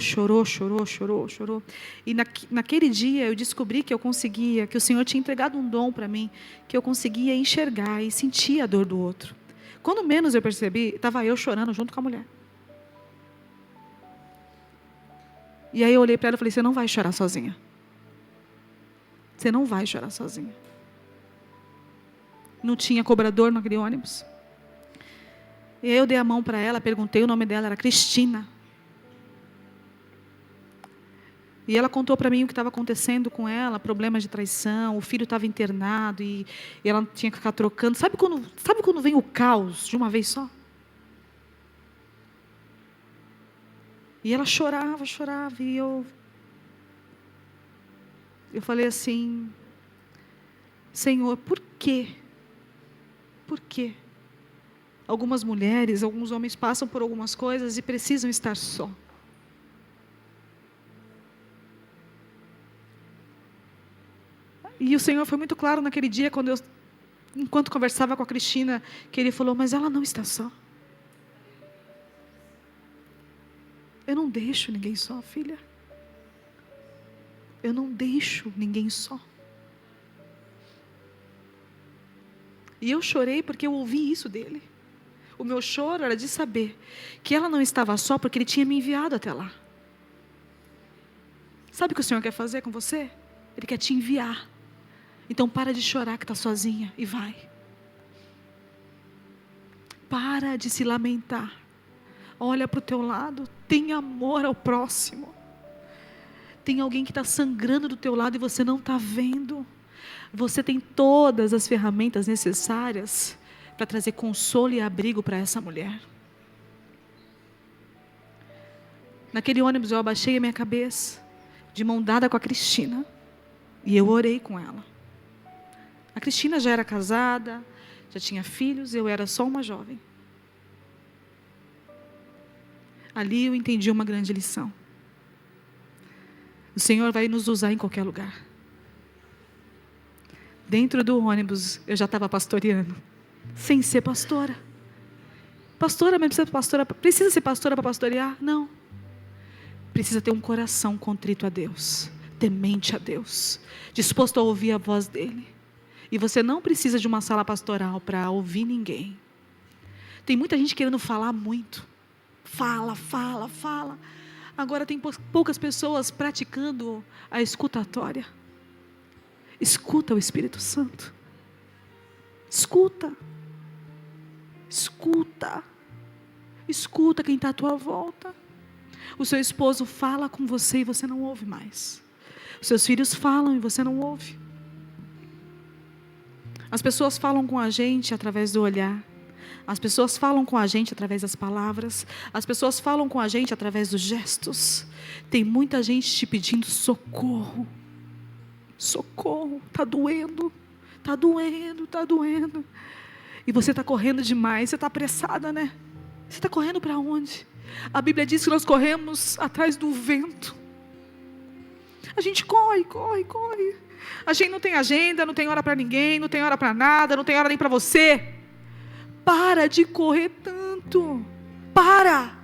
E naquele dia eu descobri que eu conseguia, que o Senhor tinha entregado um dom para mim, que eu conseguia enxergar e sentir a dor do outro. Quando menos eu percebi, estava eu chorando junto com a mulher. E aí eu olhei para ela e falei, você não vai chorar sozinha. Você não vai chorar sozinha. Não tinha cobrador naquele ônibus. E aí eu dei a mão para ela, perguntei o nome dela, era Cristina. E ela contou para mim o que estava acontecendo com ela, problemas de traição, o filho estava internado e ela tinha que ficar trocando. Sabe quando vem o caos de uma vez só? E ela chorava, e eu falei assim, Senhor, por quê? Por quê? Algumas mulheres, alguns homens passam por algumas coisas e precisam estar só. E o Senhor foi muito claro naquele dia, enquanto conversava com a Cristina, que Ele falou, mas ela não está só. Eu não deixo ninguém só, filha. Eu não deixo ninguém só. E eu chorei porque eu ouvi isso dele. O meu choro era de saber que ela não estava só porque Ele tinha me enviado até lá. Sabe o que o Senhor quer fazer com você? Ele quer te enviar. Então para de chorar que está sozinha e vai. Para de se lamentar. Olha para o teu lado, tem amor ao próximo. Tem alguém que está sangrando do teu lado e você não está vendo. Você tem todas as ferramentas necessárias para trazer consolo e abrigo para essa mulher. Naquele ônibus eu abaixei a minha cabeça, de mão dada com a Cristina, e eu orei com ela. A Cristina já era casada, já tinha filhos, eu era só uma jovem. Ali eu entendi uma grande lição. O Senhor vai nos usar em qualquer lugar. Dentro do ônibus eu já estava pastoreando, sem ser pastora. Pastora, mas precisa ser pastora para pastorear? Não. Precisa ter um coração contrito a Deus, temente a Deus, disposto a ouvir a voz dEle. E você não precisa de uma sala pastoral para ouvir ninguém. Tem muita gente querendo falar muito. Fala. Agora tem poucas pessoas praticando a escutatória. Escuta o Espírito Santo. Escuta quem está à tua volta. O seu esposo fala com você e você não ouve mais. Os seus filhos falam e você não ouve. As pessoas falam com a gente através do olhar. As pessoas falam com a gente através das palavras. As pessoas falam com a gente através dos gestos. Tem muita gente te pedindo socorro. Socorro, está doendo. Está doendo, está doendo. E você está correndo demais, você está apressada, né? Você está correndo para onde? A Bíblia diz que nós corremos atrás do vento. A gente corre, corre, corre. A gente não tem agenda, não tem hora para ninguém, não tem hora para nada, não tem hora nem para você. Para de correr tanto. Para.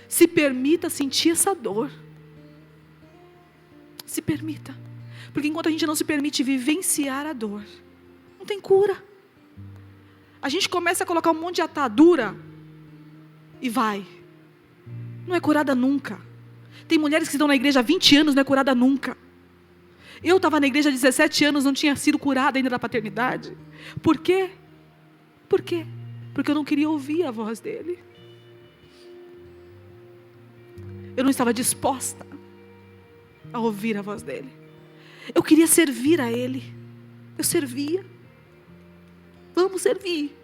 Se permita sentir essa dor. Se permita. Porque enquanto a gente não se permite vivenciar a dor, não tem cura. A gente começa a colocar um monte de atadura e vai. Não é curada nunca. Tem mulheres que estão na igreja há 20 anos, não é curada nunca. Eu estava na igreja há 17 anos, não tinha sido curada ainda da paternidade. Por quê? Por quê? Porque eu não queria ouvir a voz dele. Eu não estava disposta a ouvir a voz dele. Eu queria servir a ele. Eu servia. Vamos servir.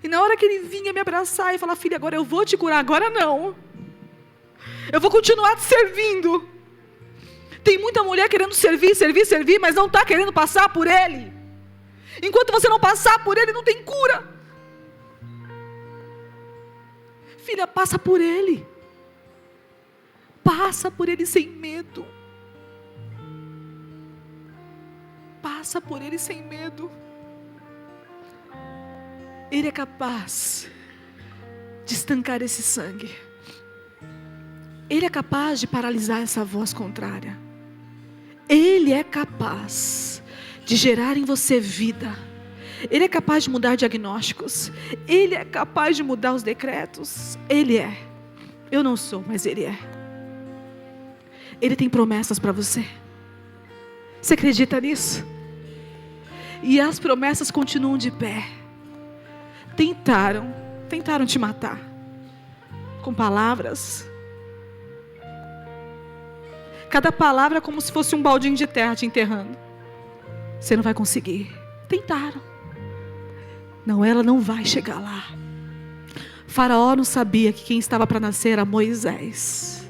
E na hora que ele vinha me abraçar e falar: filha, agora eu vou te curar. Agora não. Eu vou continuar te servindo. Tem muita mulher querendo servir, servir, servir, mas não está querendo passar por ele. Enquanto você não passar por ele, não tem cura. Filha, passa por ele. Passa por ele sem medo. Passa por ele sem medo. Ele é capaz de estancar esse sangue. Ele é capaz de paralisar essa voz contrária. Ele é capaz de gerar em você vida. Ele é capaz de mudar diagnósticos. Ele é capaz de mudar os decretos. Ele é. Eu não sou, mas Ele é. Ele tem promessas para você. Você acredita nisso? E as promessas continuam de pé. Tentaram te matar. Com palavras. Cada palavra é como se fosse um baldinho de terra te enterrando. Você não vai conseguir. Tentaram. Não, ela não vai chegar lá. Faraó não sabia que quem estava para nascer era Moisés.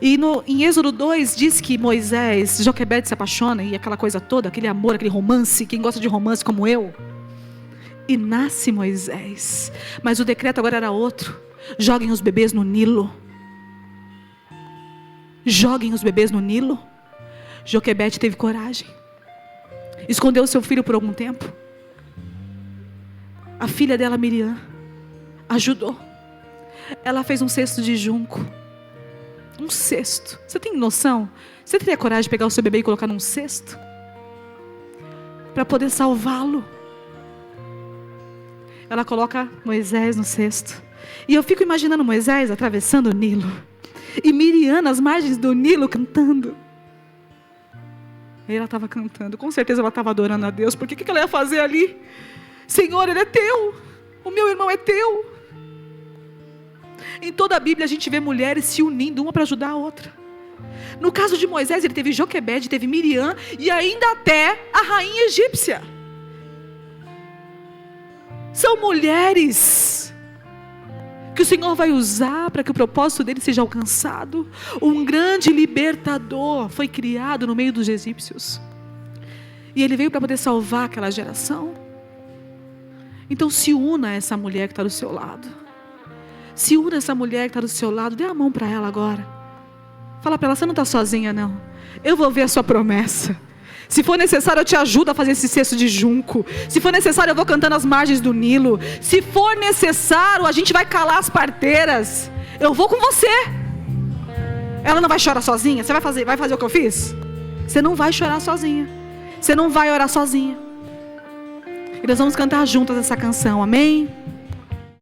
E em Êxodo 2 diz que Moisés, Joquebede se apaixona, e aquela coisa toda, aquele amor, aquele romance, quem gosta de romance como eu. E nasce Moisés. Mas o decreto agora era outro. Joguem os bebês no Nilo. Joguem os bebês no Nilo. Joquebede teve coragem. Escondeu seu filho por algum tempo. A filha dela, Miriam, ajudou. Ela fez um cesto de junco. Um cesto. Você tem noção? Você teria coragem de pegar o seu bebê e colocar num cesto? Para poder salvá-lo. Ela coloca Moisés no cesto. E eu fico imaginando Moisés atravessando o Nilo. E Miriam nas margens do Nilo cantando. E ela estava cantando. Com certeza ela estava adorando a Deus. Porque o que ela ia fazer ali? Senhor, ele é teu. O meu irmão é teu. Em toda a Bíblia a gente vê mulheres se unindo uma para ajudar a outra. No caso de Moisés, ele teve Joquebede, teve Miriam e ainda até a rainha egípcia. São mulheres que o Senhor vai usar para que o propósito dele seja alcançado. Um grande libertador foi criado no meio dos egípcios. E ele veio para poder salvar aquela geração. Então se una a essa mulher que está do seu lado. Se una a essa mulher que está do seu lado. Dê a mão para ela agora. Fala para ela: você não está sozinha não. Eu vou ver a sua promessa. Se for necessário eu te ajudo a fazer esse cesto de junco. Se for necessário eu vou cantando as margens do Nilo. Se for necessário a gente vai calar as parteiras. Eu vou com você. Ela não vai chorar sozinha? Você vai fazer o que eu fiz? Você não vai chorar sozinha. Você não vai orar sozinha. E nós vamos cantar juntas essa canção, amém?